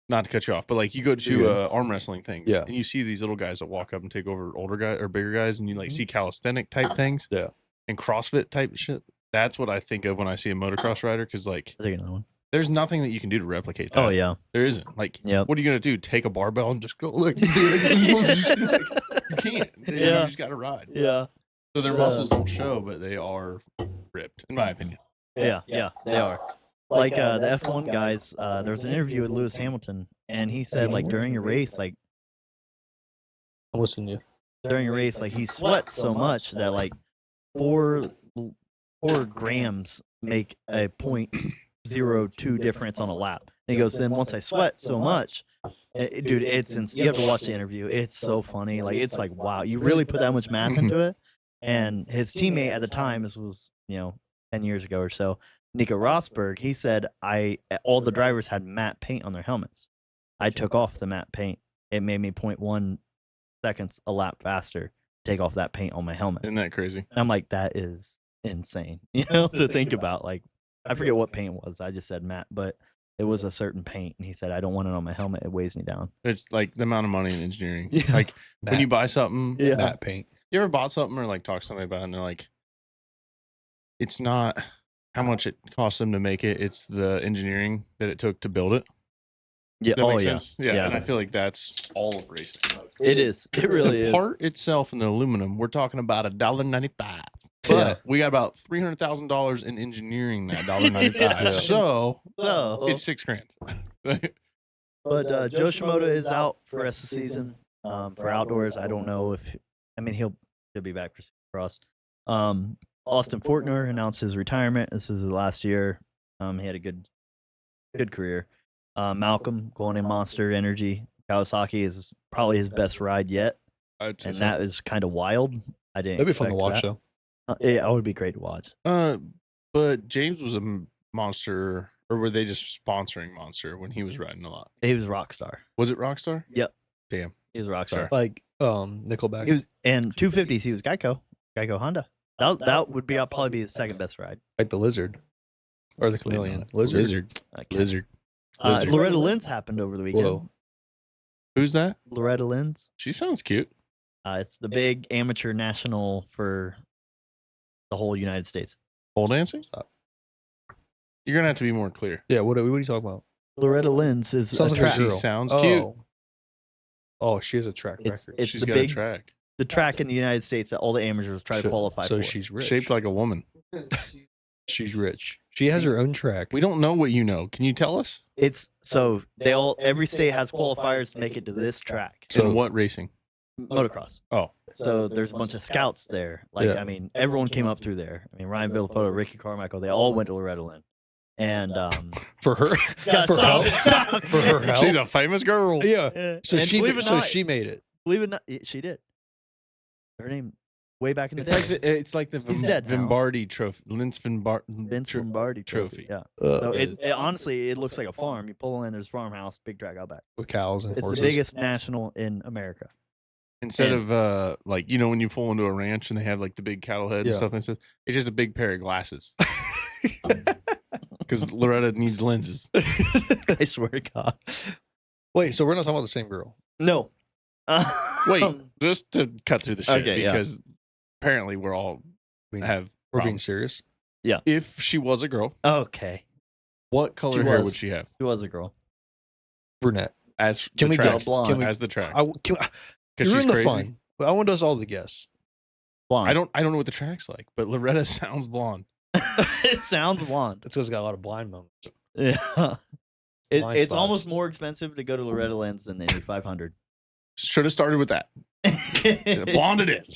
Not to cut you off, but like you go to arm wrestling things, Yeah. and you see these little guys that walk up and take over older guys or bigger guys, and you like see calisthenic type things, Yeah. and CrossFit type shit. That's what I think of when I see a motocross rider, because like I'll take another one. there's nothing that you can do to replicate that. Oh yeah. There isn't. Like, Yep. what are you gonna do? Take a barbell and just go look? Dude, like, you can't. You Yeah. just gotta ride. Yeah. So their muscles don't show, but they are ripped, in my opinion. Yeah. They are. Like the F1 guys. There was an interview with Lewis Hamilton, and he said like during a race, like I'm listening to you. during a race, like he sweats so much that like 4 grams make a 0.02 difference on a lap. And he goes, then once I sweat so much, dude, you have to watch the interview. It's so funny. Like it's like wow, you really put that much math into it. And his teammate at the time, this was 10 years ago or so, Nico Rosberg, he said all the drivers had matte paint on their helmets. I took off the matte paint. It made me 0.1 seconds a lap faster to take off that paint on my helmet. Isn't that crazy? I'm like, that is insane, to think about. Like, I forget what paint it was. I just said matte, but it was a certain paint. And he said, I don't want it on my helmet. It weighs me down. It's like the amount of money in engineering. Yeah. Like when you buy something, Yeah. Matte paint. you ever bought something or like talk to somebody about it and they're like, it's not how much it costs them to make it, it's the engineering that it took to build it. Yeah. That Oh, makes yeah. sense. Yeah. Yeah. And I feel like that's all of racing. It is. It really The is. part itself in the aluminum, we're talking about $1.95. But Yeah. we got about $300,000 in engineering that $1.95. Yeah. So So, it's $6,000. but Joe Shimoda is out for the rest of the season. For outdoors, I don't know if. I mean, he'll be back for Supercross. Austin Fortner announced his retirement. This is his last year. He had a good career. Malcolm going in Monster Energy. Kawasaki is probably his best ride yet, I'd say and so. that is kind of wild. I didn't. That'd be fun to expect watch that. though. Yeah, it would be great to watch. But James was a Monster, or were they just sponsoring Monster when he was riding a lot? He was Rockstar. Was it Rockstar? Yep. Damn. He was Rockstar. Sorry. Like Nickelback. He was, and 250s. He was Geico Honda. That would be probably be his second best ride. Like the lizard. Or the Wait, chameleon. no. Lizard. I can't- Lizard. Lizard. Loretta Lynn's happened over the weekend. Whoa. Who's that? Loretta Lynn's. She sounds cute. It's the big amateur national for the whole United States. Pole dancing? Stop. You're gonna have to be more clear. Yeah, what are you talking about? Loretta Lynn's is Sounds a like a track. She girl. sounds cute. Oh, she has a track It's- record. it's She's the got big- a track The track in the United States that all the amateurs try to qualify so for. she's rich. shaped like a woman. She's rich. She has her own track. We don't know what you know. Can you tell us? It's so every state has qualifiers to make it to this track. So- In what racing? Motocross. Oh. So there's a bunch of scouts there. Like, Yeah. I mean, everyone came up through there. I mean, Ryan Villapoto, Ricky Carmichael, they all went to Loretta Lynn. And for her. God, for stop help. it, stop. For her help. She's a famous girl. Yeah. So And she believe it so not, she made it. believe it or not, she did. Her name way back in the It's day. like the He's dead now. Vimbardi trophy. Vince Vince Lombardi trophy. trophy. Yeah. Uh, So honestly, it looks like a farm. You pull in, there's a farmhouse, big track out back. with cows and It's horses. the biggest national in America. Instead And- of like when you pull into a ranch and they have like the big cattle head Yeah. and stuff, and stuff, it's just a big pair of glasses because Loretta needs lenses. I swear to God. Wait, so we're not talking about the same girl. No. Wait, just to cut through the shit Okay, yeah. because apparently we're all I mean, have. we're being problems. serious. If she was a girl, Okay. what color She hair was. would she have? She was a girl. Brunette. As Can the we track, guess? blonde. Can we, as the track? Can, Because you're she's in the crazy. fun. But I want us all to guess. Blonde. I don't know what the track's like, but Loretta sounds blonde. It sounds blonde. That's because it's got a lot of blind moments. Yeah. Blind It's spots. almost more expensive to go to Loretta Lynn's than the Indy 500. Should have started with that. Blonde it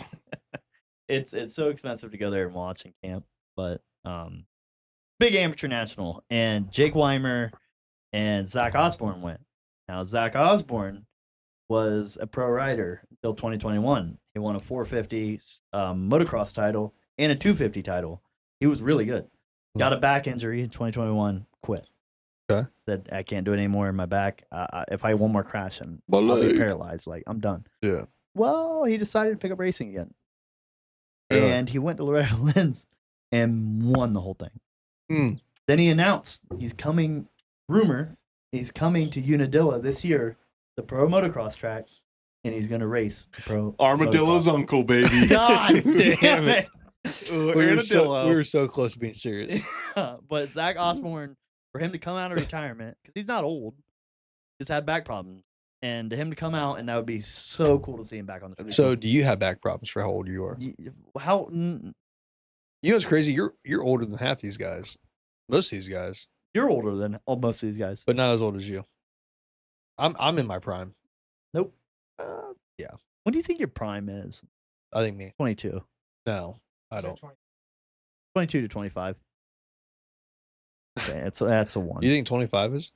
is. It's so expensive to go there and watch and camp, but big amateur national, and Jake Weimer and Zach Osborne went. Now Zach Osborne was a pro rider until 2021. He won a 450 motocross title and a 250 title. He was really good. Got a back injury in 2021, quit. Okay. Said I can't do it anymore in my back. If I have one more crash, and My I'll be leg. paralyzed. Like I'm done. Yeah. Well, he decided to pick up racing again, Really? and he went to Loretta Lynn's and won the whole thing. Hmm. Then he announced he's coming. Rumor, he's coming to Unadilla this year, the pro motocross track, and he's gonna race the pro Armadillo's motocross. uncle, baby. God damn it! We were so close to being serious. But Zach Osborne, for him to come out of retirement, because he's not old, just had back problems, and to him to come out, and that would be so cool to see him back on the track. So, do you have back problems for how old you are? How? You know what's crazy? You're older than half these guys. Most of these guys, You're older than most of these guys. but not as old as you. I'm in my prime. Nope. Yeah. When do you think your prime is? I think me. 22. No, I don't. 22 to 25. Okay, that's a one. You think 25 is?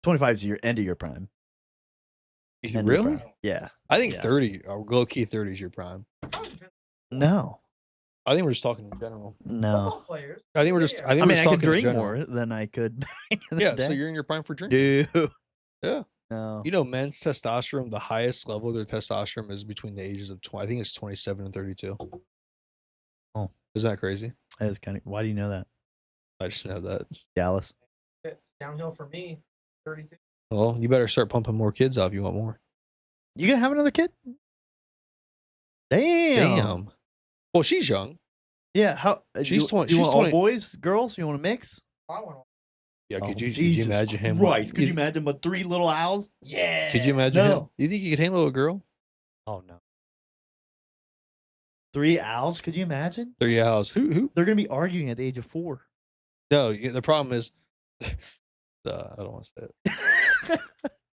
25 is your end of your prime. End of your Really? prime. Yeah. I think Yeah. 30, or low key 30 is your prime. No. I think we're just talking in general. No. Players. I think we're just. I think I we're mean, just I talking could in drink general. more than I could. back in the Yeah, day. so you're in your prime for drinking. Dude. Yeah. No. You know, men's testosterone, the highest level of their testosterone is between the ages of 20. I think it's 27 and 32. Oh. Isn't that crazy? That is kind of. Why do you know that? I just know that. Dallas. It's downhill for me. 32. Well, you better start pumping more kids out if you want more. You gonna have another kid? Damn. Damn. Well, she's young. Yeah. How? She's 20 You she's want 20. all boys, girls? You want to mix? I want Yeah, Oh, could you Jesus imagine him? Christ, could you imagine with 3 little owls? Yeah. Could you imagine him? No. You think you could handle a girl? Oh no. 3 owls? Could you imagine? 3 owls. Who? They're gonna be arguing at the age of 4. No, the problem is, I don't want to say it.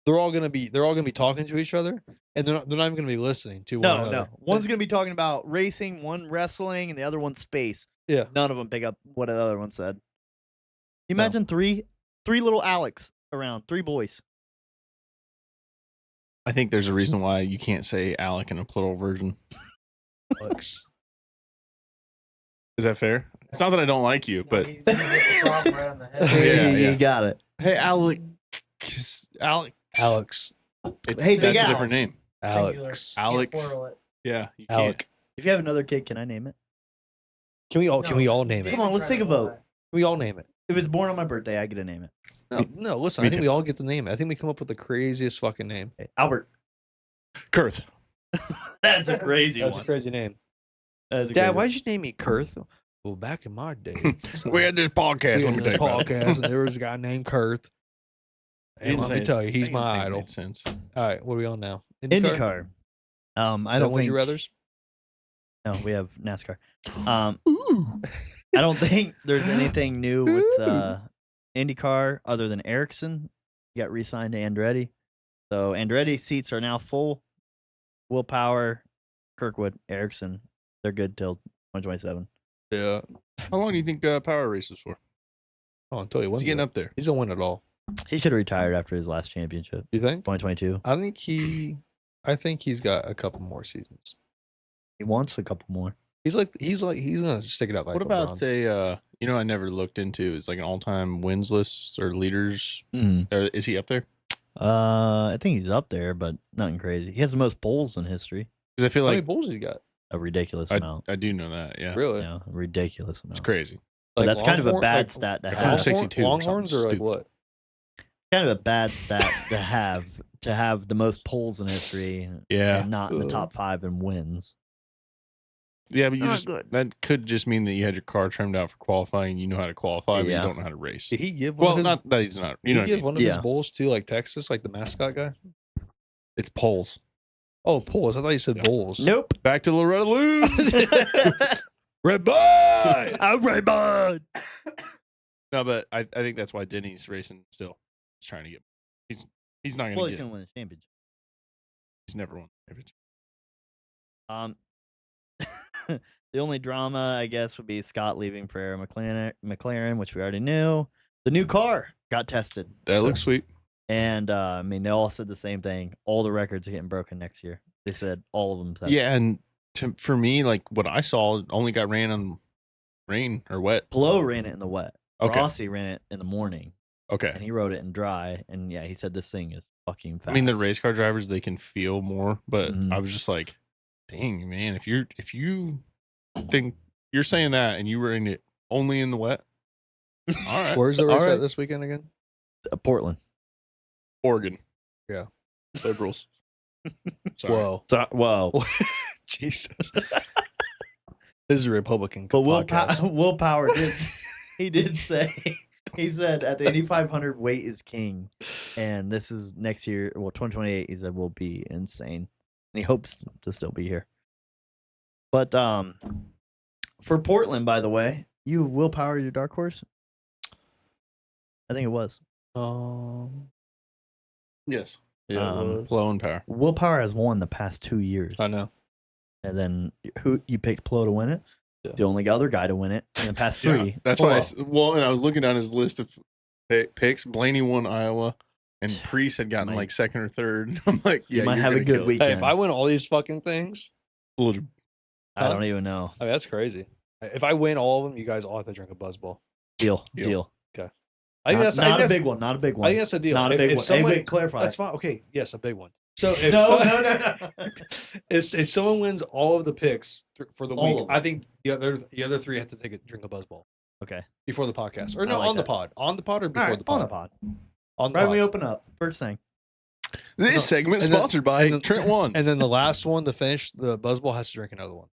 They're all gonna be talking to each other, and they're not even gonna be listening to one No, another. no. One's gonna be talking about racing, one wrestling, and the other one space. Yeah. None of them pick up what the other one said. You No. imagine three little Alex around, 3 boys. I think there's a reason why you can't say Alec in a plural version. Alex. Is that fair? It's not that I don't like you, but he's gonna get the problem right on the head. Yeah, you yeah. got it. hey, Alec, Alex, Alex. It's, Hey, Big that's a Alex. different name. Singular. Alex. Can't Alex. plural it. Yeah, you Alec. If you have another kid, can I name it? Can we all No, name it? Come on, let's take a vote. Can we all name it? If it's born on my birthday, I get to name it. No, listen. Me I think too. we all get to name it. I think we come up with the craziest fucking name. Okay, Albert. can't. Kurth. That's a crazy That's a crazy name. That's a Dad, crazy why'd you name me Kurth? Well, back in my day, We had this podcast. we Let had me this tell you about it. podcast, and there was a guy named Kurth. You didn't And let say me it. tell you, he's I my didn't think it idol. made sense. All right, what are we on now? IndyCar. I don't Would think. you rather's? No, we have NASCAR. I don't think there's anything new with IndyCar other than Ericsson. He got re-signed to Andretti. So Andretti seats are now full. Will Power, Kirkwood, Ericsson, they're good till 2027. Yeah. How long do you think Power Race is for? Oh, I'll tell you He's what. getting up there. He's gonna win it all. He should have retired after his last championship, You think? 2022. I think he's got a couple more seasons. He wants a couple more. He's gonna stick it out like What about LeBron. I never looked into is like an all-time wins list or leaders. Is he up there? I think he's up there, but nothing crazy. He has the most polls in history. Because I feel How many like bulls he got? A ridiculous amount. I do know that. Yeah, Really? Yeah, a ridiculous amount. it's crazy. But that's kind of a Longhorn- bad like- stat to like have. almost 62 or Longhorns something or like stupid. what? Kind of a bad stat to have the most polls in history Yeah, and not in the Ugh. top 5 in wins. yeah, but Not good. that could just mean that you had your car trimmed out for qualifying. You know how to qualify, but you Yeah. don't know how to race. Did he give one Well, of his? not that he's not. Did You know, he what I give mean. one of his Yeah. bulls to like Texas, like the mascot guy? It's poles. Oh, bulls. I thought you said Yeah. bulls. Nope. Back to Loretta Lynn. Red Bud. I'm right, bud. No, but I think that's why Denny's racing still. He's trying to get. He's not Well, gonna he's get. gonna win a championship. He's never won a championship. The only drama, I guess, would be Scott leaving for McLaren, which we already knew. The new car got tested, That looks sweet. and I mean, they all said the same thing. All the records are getting broken next year. They said all of them. Said it. Yeah, and for me, like what I saw, it only got ran on rain or wet. Palou ran it in the wet. Okay. Rossi ran it in the morning. Okay. and he rode it in dry. And yeah, he said this thing is fucking fast. I mean, the race car drivers, they can feel more, but Mhm. I was just like, dang, man, if you think you're saying that and you were in it only in the wet, all right. Where's the race Alright. at this weekend again? Portland. Oregon. Yeah. Liberals. Sorry. Whoa. So, whoa. Jesus. This is a Republican But podcast. Will Power did. He did say. He said at the Indy 500, weight is king, and this is next year. Well, 2028. He said will be insane, and he hopes to still be here. But for Portland, by the way, you Will Power your dark horse. I think it was. Yes. Yeah, it Um, was. Flow and power. Will Power has won the past 2 years, I know. and then who you picked Plo to win it? Yeah. The only other guy to win it in the past 3. Yeah, that's why. And I was looking down his list of picks. Blaney won Iowa, and Priest had gotten Might- like second or third. I'm like, You yeah, might you're have a gonna good kill it. week. Hey, if I win all these fucking things, Little- I don't even know. I mean, that's crazy. If I win all of them, you guys all have to drink a Buzzball. Deal. I think that's not a that's- big one. Not a big one. I think that's a deal. Not a If- big if one. someone- Hey, wait, clarify. That's fine. Okay, yes, a big one. So if No, no. if someone wins all of the picks for the All week, of them. I think the other 3 have to drink a Buzzball Okay. before the podcast, or no, I like on the that. pod, on the pod, or All before right, the pod, on the pod. on the Right pod. when we open up, first thing. This No, segment and then- sponsored by and then- Trent One. And then the last one to finish the Buzzball has to drink another one.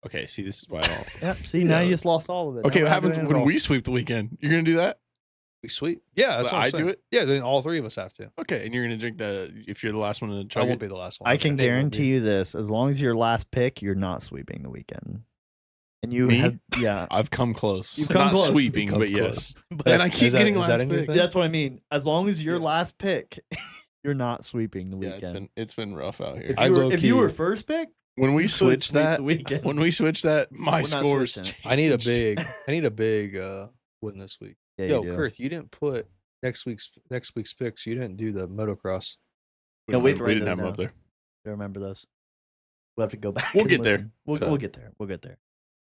Okay, see, this is why I don't. Yep. See, now Yeah. you just lost all of it. Okay, Now what we're not doing happens it at when all. we sweep the weekend? You're gonna do that? Sweet. Yeah, that's But what I'm I do saying. it? Yeah, then all 3 of us have to. Okay, and you're gonna drink if you're the last one to I chug won't it? be the last one. I can Nate will guarantee be. you this: as long as your last pick, you're not sweeping the weekend. And you Me? have, yeah. I've come close. You've come Not close. sweeping, Come but close. yes. But And I keep Is that- getting is last that in your pick. thing? that's what I mean. As long as your Yeah. last pick, you're not sweeping the Yeah, weekend. it's been rough out here. If I you, were, low if you key- were first pick, When we you could switched sweep that, the weekend. when we switched that, my We're not scores. switching it. I need a changed. big win this week. Yeah, Yo, you do. Kurth, you didn't put next week's picks. You didn't do the motocross. No, we have to we write didn't those have them down. up there. I remember those. We'll have to go back. We'll and get there. listen. We'll Okay. get there. We'll get there.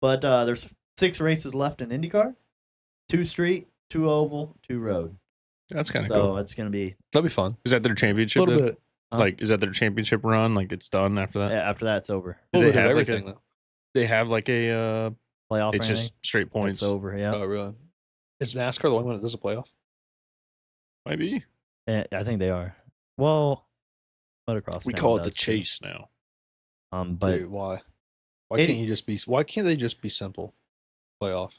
But there's 6 races left in IndyCar: 2 street, 2 oval, 2 road. That's kind of So cool. it's gonna be That'd be fun. Is that their A championship? little then? bit. Like, is that their championship run? Like, it's done after that? after that, it's over. Do A they little bit of have like everything a? though. They have like a. Playoff. It's or just straight anything? points. It's over. Yeah. Oh, really? Is NASCAR the only one that does a playoff? Maybe I think they are. Well, motocross. we now call it the does too. chase now. But Dude, why? Why Any- can't you just be? Why can't they just be simple? Playoff.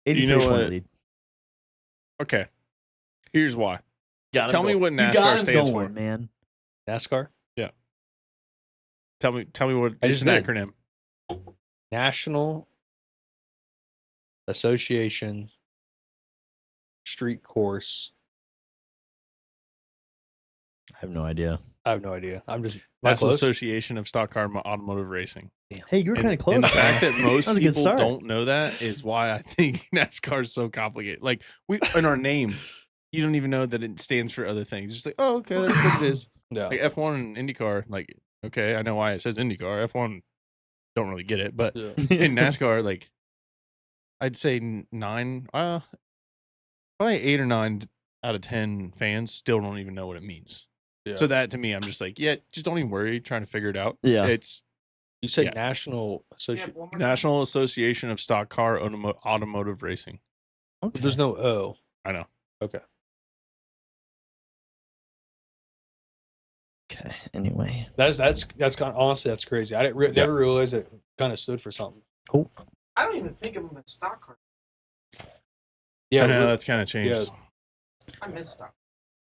83 know point what? lead. Okay, here's why. Got him Tell me going. what You NASCAR got him stands going, for. man. NASCAR. Tell me what I it's just an did. acronym. National Association Street Course. I have no idea. I have no idea. I'm just. Am I National close? Association of Stock Car Automotive Racing. Hey, you were kind of close. And the man. fact that most That was a good people start. don't know that is why I think NASCAR is so complicated. Like we in our name, you don't even know that it stands for other things. It's just like, oh, okay, that's what it is. Yeah. Like F1 and IndyCar, like, okay, I know why it says IndyCar. F1 don't really get it, but Yeah. in NASCAR, like, I'd say 9, probably 8 or 9 out of 10 fans still don't even know what it means. Yeah. So that to me, I'm just like, yeah, just don't even worry trying to figure it out. Yeah. It's You said Yeah. National Yeah, Association. one more National Association of Stock Car Automotive Racing. Okay. There's no O. I know. Okay. Okay. Anyway. That's kind of, honestly that's crazy. I didn't never realized it kind of stood for something. Cool. I don't even think of them as stock cars. Yeah, I know we're- that's kind of changed. I miss stock.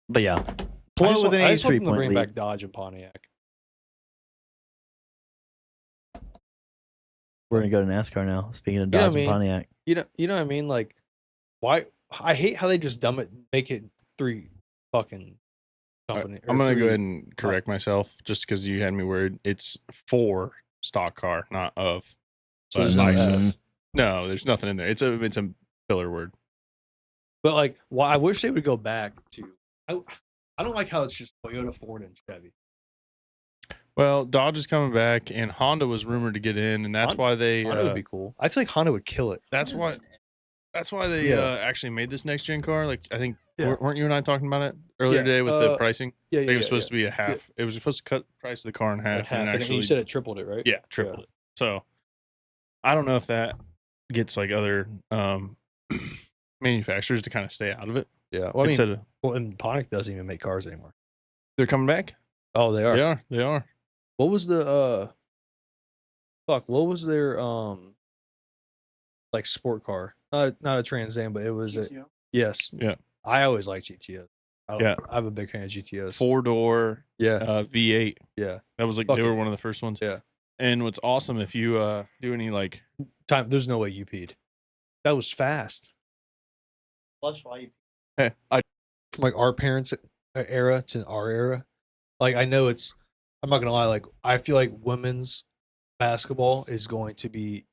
But yeah. I Plo just, with an I just want 83 them to point bring lead. back Dodge and Pontiac. We're gonna go to NASCAR now. Speaking of You know Dodge what I and mean? Pontiac. You know what I mean? Like, why? I hate how they just dumb it, make it 3 fucking company. I'm or gonna go 3 ahead and correct myself just because you had me worried. It's for stock car, not of. So there's but no license. F. No, there's nothing in there. It's a filler word. But like, why? I wish they would go back to. I don't like how it's just Toyota, Ford, and Chevy. Well, Dodge is coming back, and Honda was rumored to get in, and that's Honda- why they. Honda would be cool. I feel like Honda would kill it. That's why. That's why they Yeah. actually made this next gen car. Like I think Yeah. weren't you and I talking about it earlier Yeah, today with the pricing? Yeah, Like, it was supposed to be a half. It was supposed to cut the price of the car in half, like half. and And actually you said it tripled it, right? yeah, tripled it. So I don't know if that gets like other manufacturers to kind of stay out of it. Yeah. Well, I Instead mean, of and Pontiac doesn't even make cars anymore. they're coming back. Oh, they are. They are. What was the what was their like sport car? Not a Trans Am, but it was a GTO. yes. Yeah. I always like GTOs. Yeah. I'm a big fan of GTOs. 4-door Yeah. V8. Yeah. That was like Fuck they it. were one of the first ones. Yeah. And what's awesome if you do any like There's no way you peed. That was fast. Plus, why you hey, I From like our parents' era to our era. Like I'm not gonna lie, like I feel like women's basketball is going to be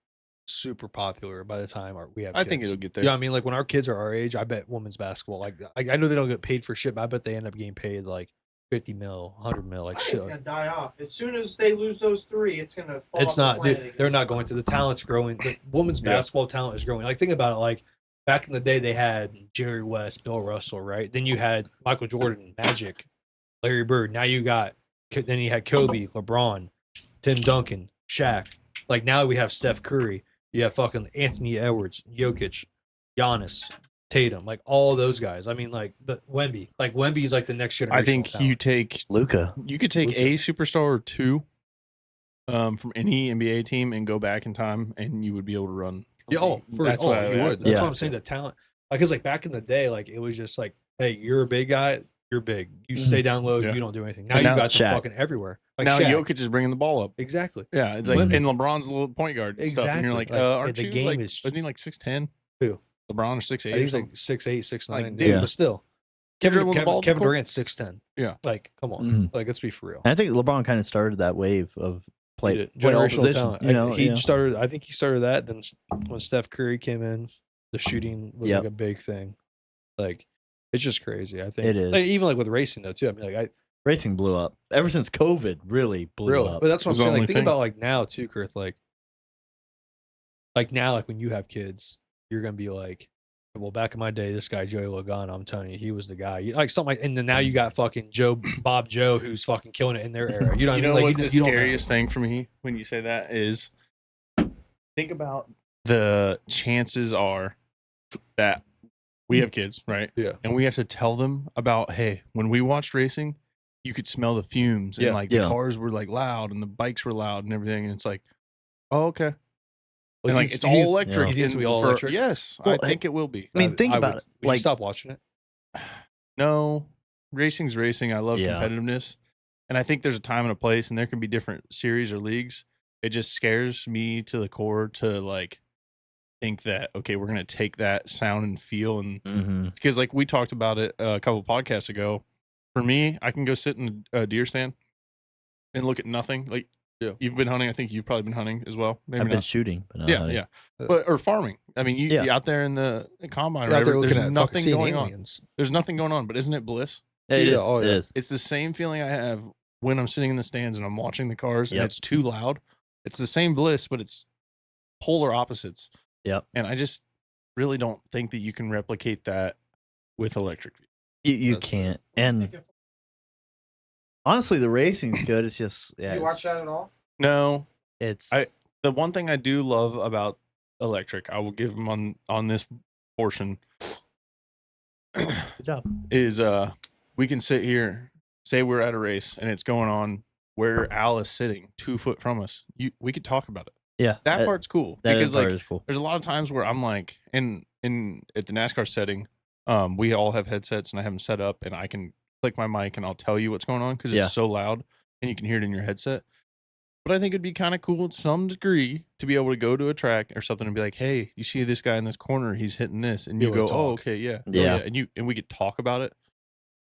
super popular by the time we have I think kids. it'll get there. You know what I mean? Like when our kids are our age, I bet women's basketball, like I know they don't get paid for shit, but I bet they end up getting paid like 50 mil, 100 mil, like I think shit. it's gonna die off as soon as they lose those 3. It's gonna fall. It's off not, the dude, planet they're again. not going to. The talent's growing. The women's Yeah. basketball talent is growing. Like think about it, like back in the day they had Jerry West, Bill Russell, right? Then you had Michael Jordan, Magic, Larry Bird. Now you had Kobe, LeBron, Tim Duncan, Shaq. Like now we have Steph Curry. You have fucking Anthony Edwards, Jokic, Giannis, Tatum, like all those guys. I mean, like the Wemby. Like Wemby's like the next generation. I think you could take a superstar or two from any NBA team and go back in time and you would be able to run. Yeah, That's what you would. That's Yeah. what I'm saying. The talent, like, cause like back in the day, like it was just like, hey, you're a big guy, you're big. You stay down low, Yeah. you don't do anything. Now And you now got them Shaq. fucking everywhere. Like Now Shaq. Jokic is bringing the ball up. Exactly. Yeah, it's like Women. and LeBron's a little point guard and stuff, and you're like, Exactly. Like, aren't the you game like? is- Wasn't he like 6'10"? Who? LeBron or I 6'8"? think he's like 6'8", 6'9", Like, dude, dude. but still. Kid dribbling the ball up the Kevin court. Durant's 6'10". Yeah. Like, come on. Mhm. Like, let's be for real. I think LeBron kind of started that wave of play all Generational position. talent. You know, he yeah. started. I think he started that. Then when Steph Curry came in, the shooting was Yep. like a big thing. Like, it's just crazy. I think It is. Like, even like with racing though too. I mean, like Racing blew up ever since COVID. Really blew up. but that's what I'm It was the saying. Like, only think thing. about like now too, Kurth. Like now, like when you have kids, you're gonna be like, well, back in my day, this guy Joey Logano, I'm telling you, he was the guy. You like something like, and then now you got fucking Bob Joe, who's fucking killing it in their era. You know what I mean? Like, what the you don't know. scariest thing for me when you say that is think about the chances are that we have kids, right? Yeah. And we have to tell them about, hey, when we watched racing, you could smell the fumes and Yeah. like Yeah. the cars were like loud and the bikes were loud and everything. And it's like, oh, okay. Well, And like you it's think- all electric. You think it's gonna be and all for- electric? Yes, Well, I think it will be. I mean, think about it. Would you Like, stop watching it? No, racing's racing. I love Yeah. competitiveness. And I think there's a time and a place, and there can be different series or leagues. It just scares me to the core to like think that, okay, we're going to take that sound and feel. And hmm because like we talked about it a couple podcasts ago, for me, I can go sit in a deer stand and look at nothing. Like, Yeah. you've been hunting. I think you've probably been hunting as well. Maybe I've been not. shooting, but not Yeah, hunting. yeah. But or farming. I mean, Yeah. you out there in the combine, or You're out there whatever, looking there's at fucking nothing seeing going on. aliens. There's nothing going on, but isn't it bliss? Yeah, it Yeah, is. oh, It yeah. is. It's the same feeling I have when I'm sitting in the stands and I'm watching the cars and Yep. it's too loud. It's the same bliss, but it's polar opposites. Yep. And I just really don't think that you can replicate that with electric vehicles. You That's fair. can't. And honestly, the racing's good. It's just yeah. you watch that at all? No, It's the one thing I do love about electric, I will give them on this portion good job. is we can sit here, say we're at a race and it's going on where Al is sitting 2 foot from us. We could talk about it. Yeah, That part's cool that because part like is cool. there's a lot of times where I'm like in at the NASCAR setting, we all have headsets and I have them set up and I can click my mic and I'll tell you what's going on because Yeah. it's so loud and you can hear it in your headset. But I think it'd be kind of cool to some degree to be able to go to a track or something and be like, hey, you see this guy in this corner, he's hitting this, and Be you able go, to oh, talk. okay, yeah, oh, Yeah. and we could talk about it.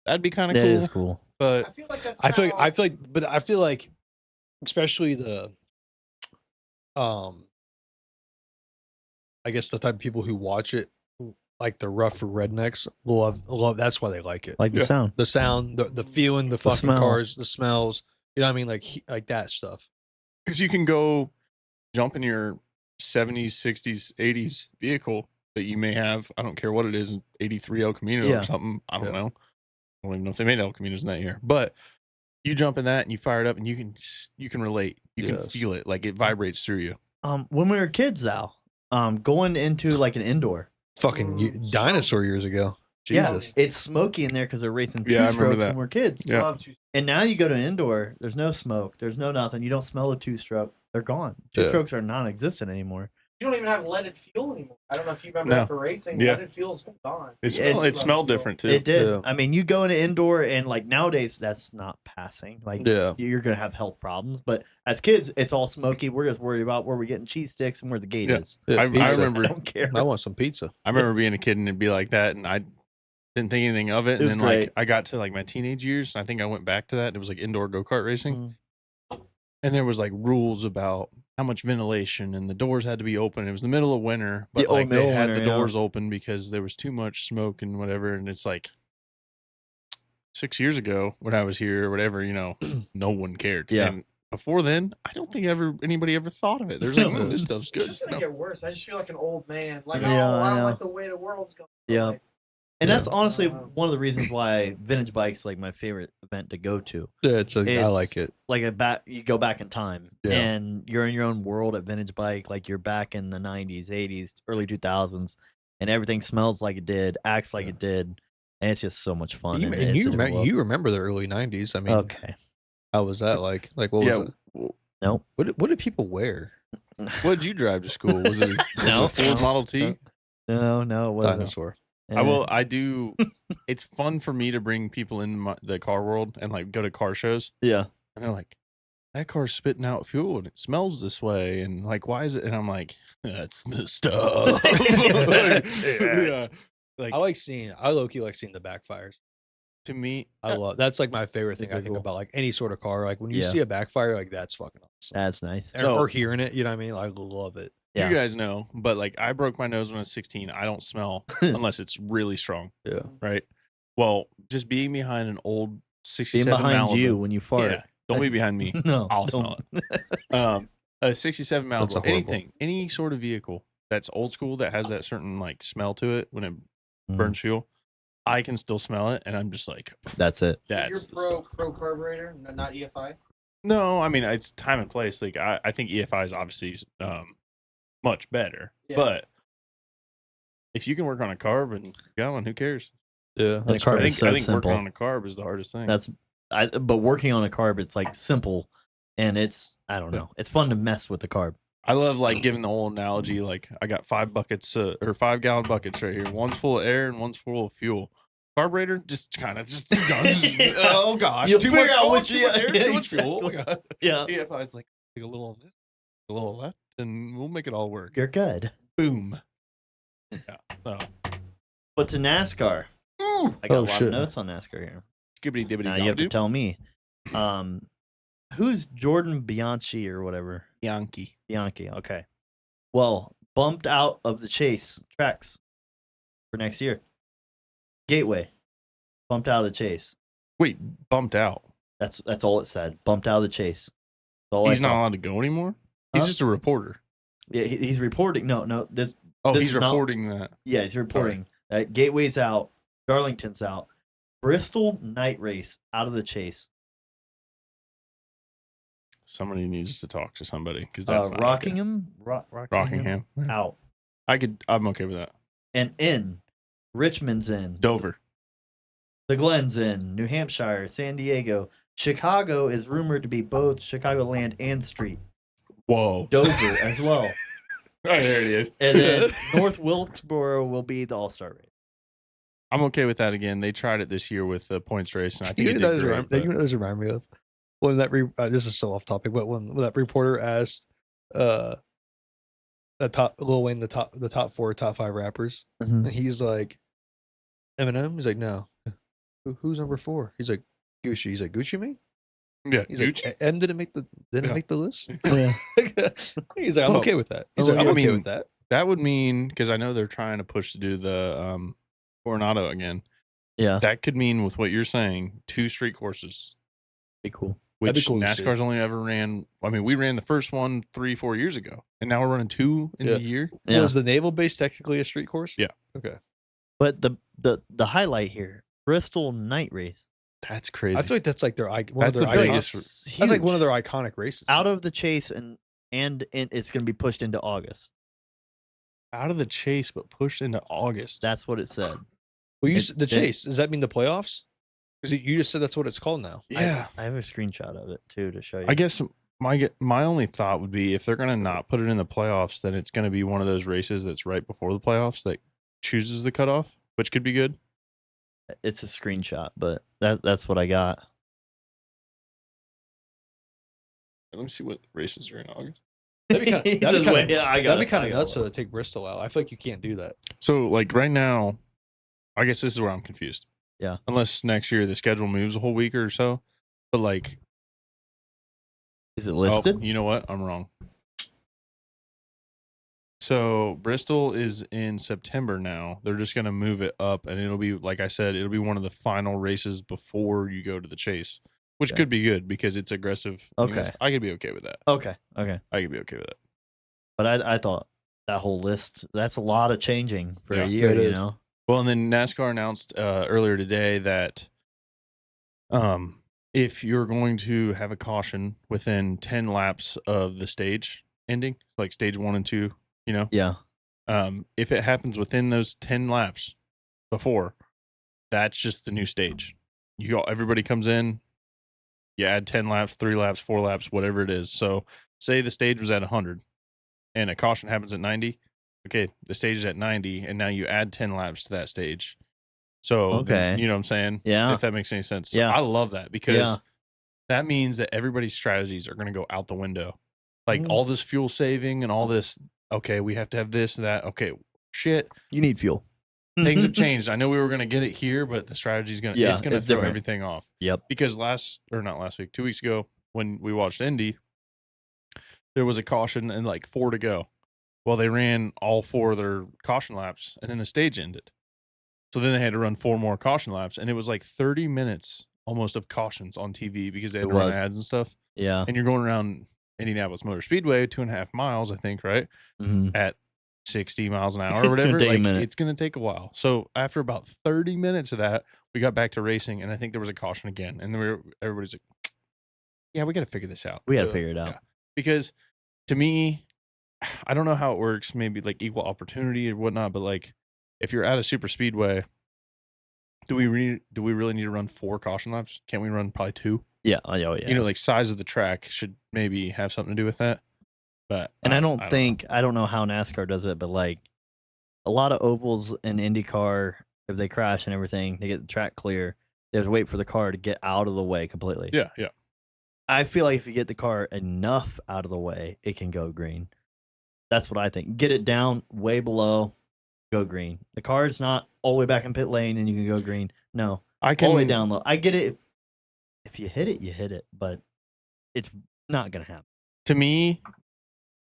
That'd be kind of That cool. is cool. But I feel like that's. I feel how- like, I feel like, especially the, I guess the type of people who watch it, like the rough rednecks, love. That's why they like it. Like the Yeah. sound. The sound, the feeling, the fucking smell. cars, the smells. You know what I mean? Like that stuff. because you can go jump in your 70s, 60s, 80s vehicle that you may have. I don't care what it is, 83 El Camino Yeah. or something. I don't Yeah. know. I don't even know if they made El Caminos in that year. But you jump in that and you fire it up and you can relate. You can Yes. feel it. Like it vibrates through you. When we were kids, Al, going into like an indoor. Fucking Mm, dinosaur years ago. Jesus. Yeah, it's smoky in there because they're racing Yeah, I remember two-strokes that. when we're kids. Yeah. Love to. And now you go to an indoor, there's no smoke, there's no nothing. You don't smell the two-stroke. They're gone. Yeah. Two-strokes are non-existent anymore. You don't even have leaded fuel anymore. I don't know if you remember No. that for racing. Yeah. Leaded fuel's gone. It smelled different too. It did. Yeah. I mean, you go into indoor and like nowadays, that's not passing. Like Yeah. you're gonna have health problems. But as kids, it's all smoky. We're just worried about where we're getting cheese sticks and where the gate Yeah. is. Yeah, I pizza. remember- I don't care. I want some pizza. I remember being a kid and it'd be like that, and I didn't think anything of it. It And was then great. like I got to like my teenage years, and I think I went back to that. And it was like indoor go-kart racing, and there was like rules about how much ventilation, and the doors had to be open. It was the middle of winter, but The like they middle of had winter, the yeah. doors open because there was too much smoke and whatever. And it's like 6 years ago when I was here or whatever, no one cared. Yeah. And before then, I don't think anybody ever thought of it. There's like, oh, this stuff's It's good. just gonna No. get worse. I just feel like an old man. Like, Yeah, oh, I I don't know. like the way the world's going. Yeah. Like, And Yeah. that's honestly Wow. one of the reasons why vintage bikes like my favorite event to go to. Yeah, I It's like it. Like you go back in time Yeah. and you're in your own world at vintage bike. Like you're back in the 90s, 80s, early 2000s, and everything smells like it did, acts like Yeah. it did, and it's just so much fun. You, and and it's you, a different world. you remember the early 90s. I mean, Okay. how was that like? Like, what was Yeah. it? Nope. What did people wear? What did you drive to school? Was it No. a Ford Model T? No, it wasn't. Dinosaur. I will. I do. It's fun for me to bring people into the car world and like go to car shows, Yeah. and they're like, "That car's spitting out fuel and it smells this way," and like, "Why is it?" And I'm like, "That's the stuff." yeah. Like I low-key like seeing the backfires. to me, I love that's like my favorite thing. I Pretty think cool. about like any sort of car. Like when you Yeah. see a backfire, like that's fucking awesome. That's nice. Or- So- or hearing it, you know what I mean? I love it. Yeah. you guys know, but like I broke my nose when I was 16. I don't smell unless it's really strong, Yeah. right? Well, just being behind an old Being 67 behind Malibu, you when you fart. yeah, don't be behind me. No. I'll don't. smell it. A 67 That's a Malibu, horrible- anything, any sort of vehicle that's old school that has that certain like smell to it when it Mm. burns fuel, I can still smell it, and I'm just like, That's it. so that's the you're stuff. pro carburetor, not EFI. No, I mean it's time and place. Like I think EFI is obviously much better, Yeah. but if you can work on a carb and go on, who cares? Yeah. a That's carb I fair. is think so I think simple. working on a carb is the hardest thing. But working on a carb, it's like simple, and I don't know. It's fun to mess with the carb. I love like giving the old analogy. Like I got 5 buckets or 5 gallon buckets right here. One's full of air and one's full of fuel. Carburetor just kind of just done. Oh gosh, You'll too figure much, out oh, which- too much yeah, air, yeah, too much fuel. Oh my exactly. god. Yeah, EFI is like take a little of this, a little of that, and we'll make it all work. you're good. Boom. Yeah. So But to NASCAR, ooh, I got Oh, a lot shit. of notes on NASCAR here. skibbity dibbity Now you have to doo. tell me, who's Jordan Bianchi or whatever? Yankee. Bianchi. Okay. Well, bumped out of the chase tracks for next year. Gateway, bumped out of the chase. Wait, bumped out. That's all it said. Bumped out of the chase. That's all I He's not saw. allowed to go anymore. He's Huh? just a reporter. Yeah, he's reporting. No. This. Oh, This he's is not- reporting that. Yeah, he's reporting that Gateway's out, Darlington's out, Bristol Night Race out of the chase. Somebody needs to talk to somebody because that's not okay. Rockingham, Rockingham. Yeah. out, I'm okay with that. and in Richmond's in, Dover. the Glen's in, New Hampshire, San Diego, Chicago is rumored to be both Chicagoland and Street, Whoa. Dover as well, Right, there it is. and then North Wilkesboro will be the All-Star race. I'm okay with that again. They tried it this year with the points race, and I think You it know did great, what those remind me of? When that this is so off topic, but when that reporter asked the top Lil Wayne the top 4 top 5 rappers, and he's like Eminem. He's like, no. Who's number 4? He's like Gucci. He's like Gucci Mane. Yeah, He's Gucci. like M didn't make the Yeah. make the list. Yeah. He's like, I'm Well, okay with that. He's oh, like, I'm I okay mean, with that. That would mean, because I know they're trying to push to do the Coronado again. Yeah, That could mean, with what you're saying, 2 street courses. be cool. That'd be which cool to see. NASCAR's only ever ran. I mean, we ran the first one 3-4 years ago, and now we're running 2 in Yeah. a year. Yeah. Was the naval base technically a street course? Yeah. Okay. But the highlight here, Bristol Night Race. That's crazy. I feel like that's like their one That's of their the iconic, biggest- that's like one of huge. their iconic races. Out of the chase and it's going to be pushed into August. Out of the chase, but pushed into August. That's what it said. well, it- the it- chase. Does that mean the playoffs? Because you just said that's what it's called now. yeah. I have a screenshot of it too to show you. I guess my only thought would be if they're gonna not put it in the playoffs, then it's gonna be one of those races that's right before the playoffs that chooses the cutoff, which could be good. It's a screenshot, but that's what I got. Let me see what races are in August. That'd be kind He of says, "Wait, yeah, I got that'd be it, kind I of got nuts it." though, to take Bristol out. I feel like you can't do that. So like right now, I guess this is where I'm confused. Yeah. Unless next year the schedule moves a whole week or so. But like, Is it listed? oh, you know what? I'm wrong. So Bristol is in September now. They're just gonna move it up, and it'll be like I said, it'll be one of the final races before you go to the chase, which Yeah. could be good because it's aggressive. Okay. I could be okay with that. Okay. I could be okay with that. But I thought that whole list, that's a lot of changing for Yeah, a year, it you is. know? Well, and then NASCAR announced earlier today that if you're going to have a caution within 10 laps of the stage ending, like stage 1 and 2, you know, Yeah. if it happens within those 10 laps before, that's just the new stage. Everybody comes in, you add 10 laps, 3 laps, 4 laps, whatever it is. So say the stage was at 100 and a caution happens at 90. Okay, the stage is at 90, and now you add 10 laps to that stage. So, then, Okay. you know what I'm saying? Yeah. If that makes any sense. Yeah. I love that because Yeah. that means that everybody's strategies are going to go out the window. Like Mhm. all this fuel saving and all this, okay, we have to have this and that. Okay, shit, You need fuel. things have changed. I know we were going to get it here, but the strategy's going to, Yeah, it's going to it's throw different. everything off. Yep. Because not last week, 2 weeks ago, when we watched Indy, there was a caution and like 4 to go. Well, they ran all 4 of their caution laps and then the stage ended. So then they had to run 4 more caution laps. And it was like 30 minutes almost of cautions on TV because they had It to run was. ads and stuff. Yeah. And you're going around Indianapolis Motor Speedway, 2.5 miles, I think, right? Mhm. At 60 miles an hour It's or gonna whatever. take a Like, minute. it's going to take a while. So after about 30 minutes of that, we got back to racing. And I think there was a caution again. And then everybody's like, yeah, we got to figure this out. We got to Yeah. figure it out. Yeah. Because to me, I don't know how it works, maybe like equal opportunity or whatnot, but like if you're at a super speedway, do we really need to run 4 caution laps? Can't we run probably 2? Yeah. Oh, yeah. You know, like size of the track should maybe have something to do with that. But And I don't know. think I don't know how NASCAR does it, but like a lot of ovals in IndyCar, if they crash and everything, they get the track clear. They have to wait for the car to get out of the way completely. Yeah. I feel like if you get the car enough out of the way, it can go green. That's what I think. Get it down way below, go green. The car is not all the way back in pit lane and you can go green. No, I all the way can down low. I get it. If you hit it, you hit it, but it's not gonna happen. to me,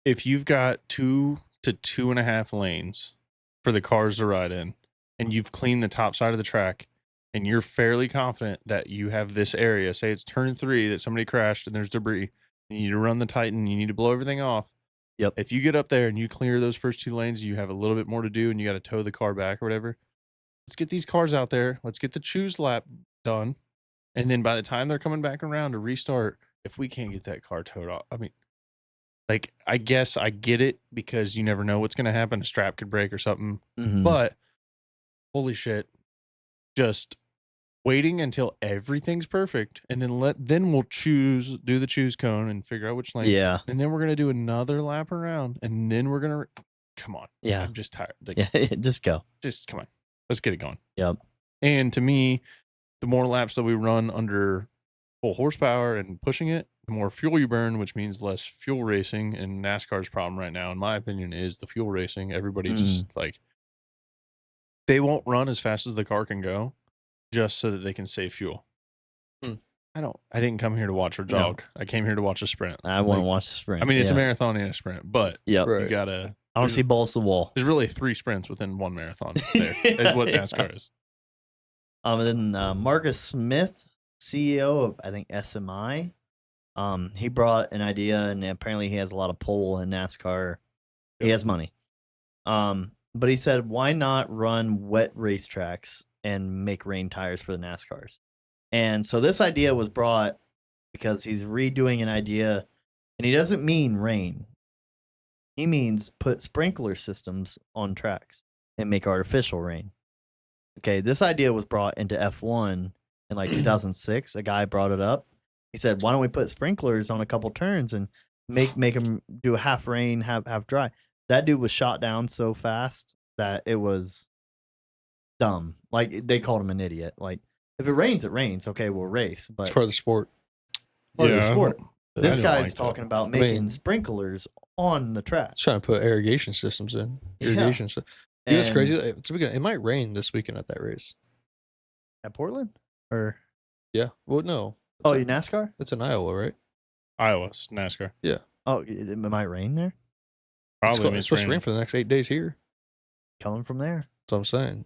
if you've got 2 to 2.5 lanes for the cars to ride in, and you've cleaned the top side of the track, and you're fairly confident that you have this area, say it's turn 3 that somebody crashed and there's debris, you need to run the Titan, you need to blow everything off. Yep. If you get up there and you clear those first 2 lanes, you have a little bit more to do and you got to tow the car back or whatever. Let's get these cars out there. Let's get the choose lap done. And then by the time they're coming back around to restart, if we can't get that car towed off, I mean, like, I guess I get it because you never know what's going to happen. A strap could break or something. Mhm. But holy shit, just waiting until everything's perfect and then we'll do the choose cone and figure out which lane. Yeah, And then we're going to do another lap around and then we're going to come on. yeah, I'm just tired. Like, yeah. Just go. just come on. Let's get it going. Yep. And to me, the more laps that we run under full horsepower and pushing it, the more fuel you burn, which means less fuel racing. And NASCAR's problem right now, in my opinion, is the fuel racing. Everybody just like, they won't run as fast as the car can go just so that they can save fuel. Hmm. I didn't come here to watch or No. jog. I came here to watch a sprint. I want to Like, watch the sprint. I mean, it's yeah. a marathon and a sprint, but Yep. Right. you gotta, I want to see balls to the wall. there's really 3 sprints within one marathon there, is what Yeah. NASCAR is. And then Marcus Smith, CEO of I think SMI, He brought an idea, and apparently he has a lot of pull in NASCAR. He has money. But he said, why not run wet racetracks and make rain tires for the NASCARs? And so this idea was brought because he's redoing an idea, and he doesn't mean rain. He means put sprinkler systems on tracks and make artificial rain. Okay, this idea was brought into F1 in like 2006. A guy brought it up. He said, why don't we put sprinklers on a couple turns and make them do a half rain, half dry? That dude was shot down so fast that it was dumb. Like, they called him an idiot. Like, if it rains, it rains. Okay, we'll race. But It's part of the sport. part of the Yeah, I sport. don't- I This don't guy's like that. talking about I making mean- sprinklers on the track. It's trying to put irrigation systems in. Yeah. Irrigation system. You know what's And- crazy? It might rain this weekend at that race. At Portland? Or Yeah. Well, no. oh, It's, you NASCAR? it's in Iowa, right? Iowa's NASCAR. Oh, it might rain there. Probably It's supposed to rain for the next 8 days here. Coming from there. That's what I'm saying.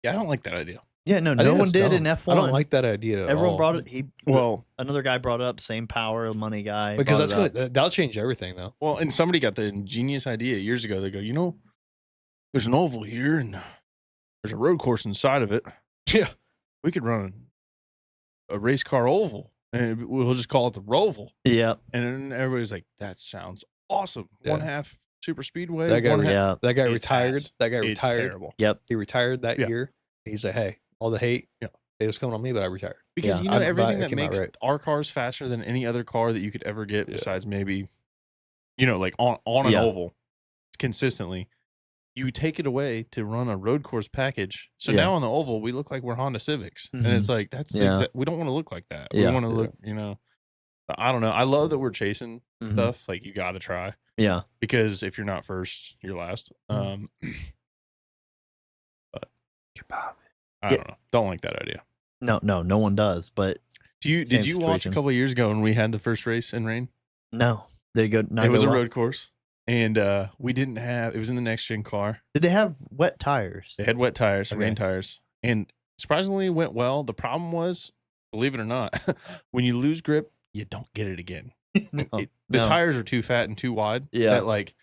Yeah, I don't like that idea. Yeah, no, I no think one that's did dumb. in F1. I don't like that idea. At Everyone all. brought it. Well, Another guy brought it up. Same power, money guy. because brought that's it up. that'll change everything though. well, and somebody got the ingenious idea years ago. They go, there's an oval here, and there's a road course inside of it. Yeah. We could run a race car oval, and we'll just call it the Roval. Yep. And then everybody's like, that sounds awesome. Yeah. One half super speedway. That guy one half. Yeah. That guy It's retired. ass. That guy It's retired. terrible. He retired that Yeah. year. He's like, hey, all the hate. Yeah. It was coming on me, but I retired. Because Yeah. you know I'm- everything it that came out makes right. our cars faster than any other car that you could ever get Yeah. besides maybe, like on an Yeah. oval consistently. You take it away to run a road course package. So Yeah. now on the oval, we look like we're Honda Civics. And Mhm. it's like, that's the Yeah. exact, we don't want to look like that. Yeah. We want to Yeah. look, I don't know. I love that we're chasing Mhm. stuff. Like, you got to try. Yeah. Because if you're not first, you're last. Mm-hmm. But Kebab. I Yeah. don't know. Don't like that idea. No one does. But Did Same you watch a situation. couple of years ago when we had the first race in rain? no, they go. Not It was go a well? road course, and we didn't have. It was in the next gen car. Did they have wet tires? They had wet tires, Okay. rain tires, and surprisingly it went well. The problem was, believe it or not, when you lose grip, you don't get it again. No, The no. tires are too fat and too wide. Yeah. that like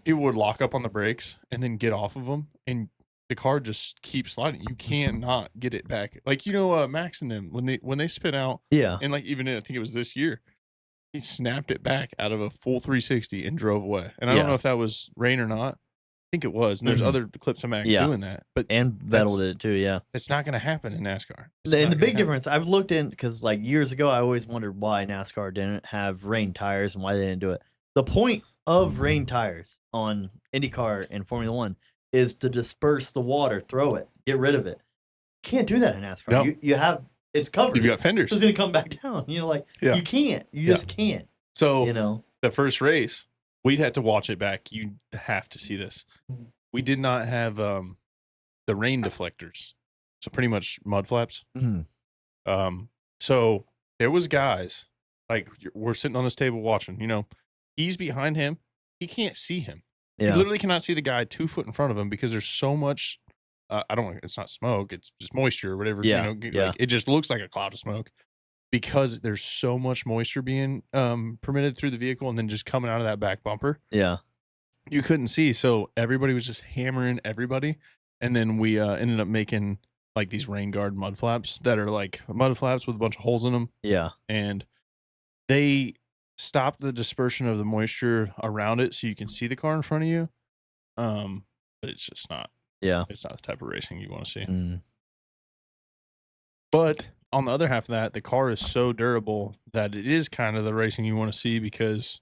people would lock up on the brakes and then get off of them, and the car just keeps sliding. You cannot get it back. Like Max and them when they spin out, Yeah. and like even I think it was this year, he snapped it back out of a full 360 and drove away. And I Yeah. don't know if that was rain or not. I think it was. And there's Mhm. other clips of Max Yeah. doing that, but And Vettel That's- did it too. Yeah. it's not going to happen in NASCAR. It's And not the gonna big happen. difference, I've looked in because like years ago, I always wondered why NASCAR didn't have rain tires and why they didn't do it. The point of rain tires on IndyCar and Formula One is to disperse the water, throw it, get rid of it. Can't do that in NASCAR. No. You have it's covered. You've got fenders. It's just gonna come back down. Like Yeah. you can't. You Yeah. just can't. So The first race, we'd had to watch it back. You have to see this. We did not have the rain deflectors, so pretty much mud flaps. Mhm. So there was guys like we're sitting on this table watching. He's behind him. He can't see him. Yeah. He literally cannot see the guy 2 foot in front of him because there's so much. I don't. It's not smoke. It's just moisture or whatever. Yeah, Like, yeah. it just looks like a cloud of smoke because there's so much moisture being permitted through the vehicle and then just coming out of that back bumper. Yeah. You couldn't see, so everybody was just hammering everybody, and then we ended up making like these rain guard mud flaps that are like mud flaps with a bunch of holes in them, Yeah. and they stop the dispersion of the moisture around it so you can see the car in front of you. But it's just not. Yeah. It's not the type of racing you want to see. Mm. But on the other half of that, the car is so durable that it is kind of the racing you want to see because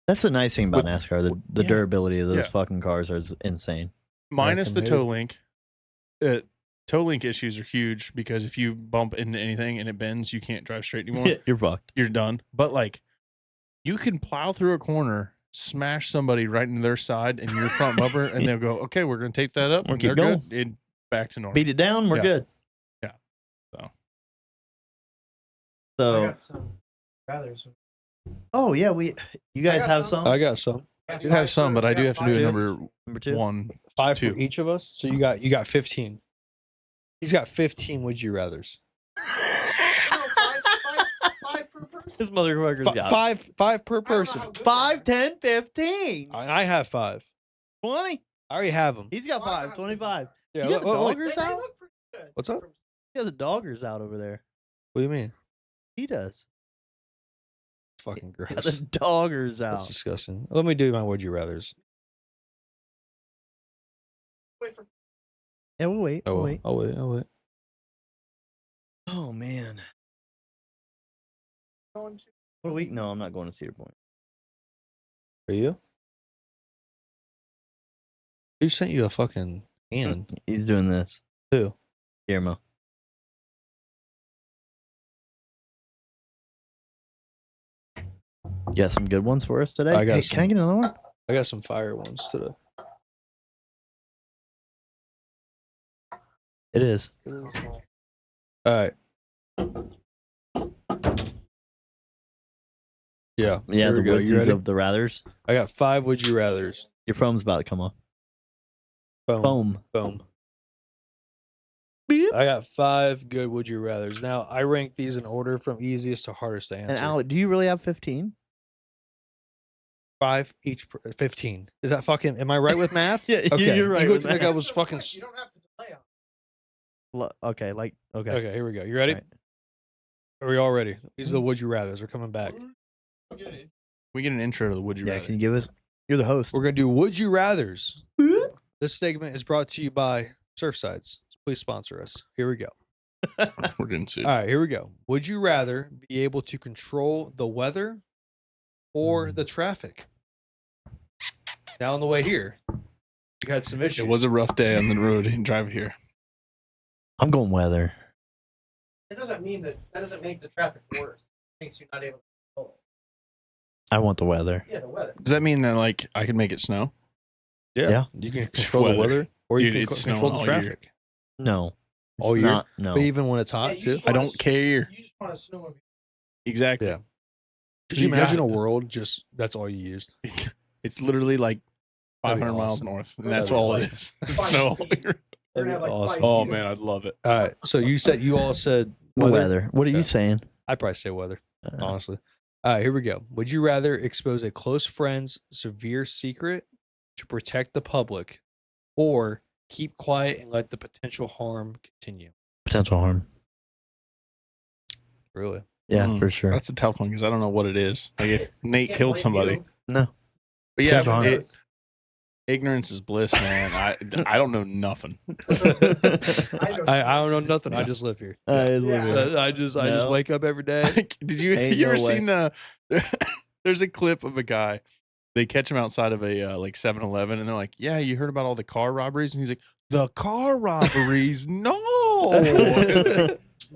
That's the nice thing about With- NASCAR. The yeah. durability of those Yeah. fucking cars is insane. minus the American toe link, toe link issues are huge because if you bump into anything and it bends, you can't drive straight anymore. You're fucked. You're done. But like, you can plow through a corner, smash somebody right into their side and your front bumper, and they'll go, "Okay, we're gonna tape that up. We'll and keep they're good. And back to normal." Beat it down. We're Yeah. good. Yeah. So. I So. got some brothers. Oh yeah, you guys got have some. some. I got some. I do have some, but I do have to do a number Number two. one. 5 Two. for each of us. So you got 15. He's got 15 would you rather's. This motherfucker's got Five per I don't know person. how good 5, they are. 10, 15, And I have 5. 20. I already have them. He's got Well, I 5, have 25. Yeah, You got the look, doggers They out? look pretty good. What's up? He has the doggers out over there. What do you mean? He does. Fucking Got gross. the doggers That's out. disgusting. Let me do my would you rather's. Wait for Yeah, we'll wait. Oh, We'll well. wait. I'll wait. Oh, man. going to. What a week? No, I'm not going to Cedar Point. Are you? Who sent you a fucking hand? He's doing this. Who? Guillermo. You got some good ones for us today? I got Hey, some. can I get another one? I got some fire ones today. It is. All right. Yeah. Yeah, here the we go. You woodsies ready? of the rathers. I got 5 would you rather's. Your phone's about to come on. Boom. Boom. Boom. Beep. I got 5 good would you rather's. Now I rank these in order from easiest to hardest to answer. And Alec, do you really have 15? 5 each. 15. Is that fucking? Am I right with math? Yeah, Okay. you're right You with looked like I math. was fucking. You don't have to delay on. Okay, like, okay. Okay, here we go. You ready? Right. Are we all ready? These are the would you rather's. We're coming back. We get an intro to the would you Yeah, rather. can you give us? You're the host. We're gonna do would you rather's. This segment is brought to you by Surfsides. Please sponsor us. Here we go. We're getting sued. All right, here we go. Would you rather be able to control the weather or the traffic? Now on the way here, you had some issues. It was a rough day on the road and driving here. I'm going weather. It doesn't mean that doesn't make the traffic worse. It makes you not able to control it. I want the weather. Yeah, the weather. Does that mean that like I can make it snow? Yeah. You can control the Weather. weather or you Dude, can it's control snowing the all year. traffic. No. All year? Not, no. But even when it's Yeah, hot you too. just I wanna don't care. You just want to snow. Exactly. Yeah. Could you You got imagine a it. world just that's all you used? It's literally like That'd be 500 miles awesome. north, and That'd that's be all like it is. 5 Snow. feet. We're gonna have like Awesome. 5 Oh feet man, of- I'd love it. All right. So you all said weather. weather. What are Yeah. you saying? I'd probably say weather, honestly. All right, here we go. Would you rather expose a close friend's severe secret to protect the public or keep quiet and let the potential harm continue? Potential harm. Really? Yeah, Mm, for sure. That's a tough one because I don't know what it is. Like if Nate Can't killed blame somebody, you. No. but yeah, Potential harm. ignorance is bliss, man. I don't know nothing. I don't know nothing. I Yeah. just live here. Yeah. I just No. wake up every day. Did you Ain't you ever no way. seen the? There's a clip of a guy. They catch him outside of a like 7-Eleven, and they're like, "Yeah, you heard about all the car robberies?" And he's like, "The car robberies? No."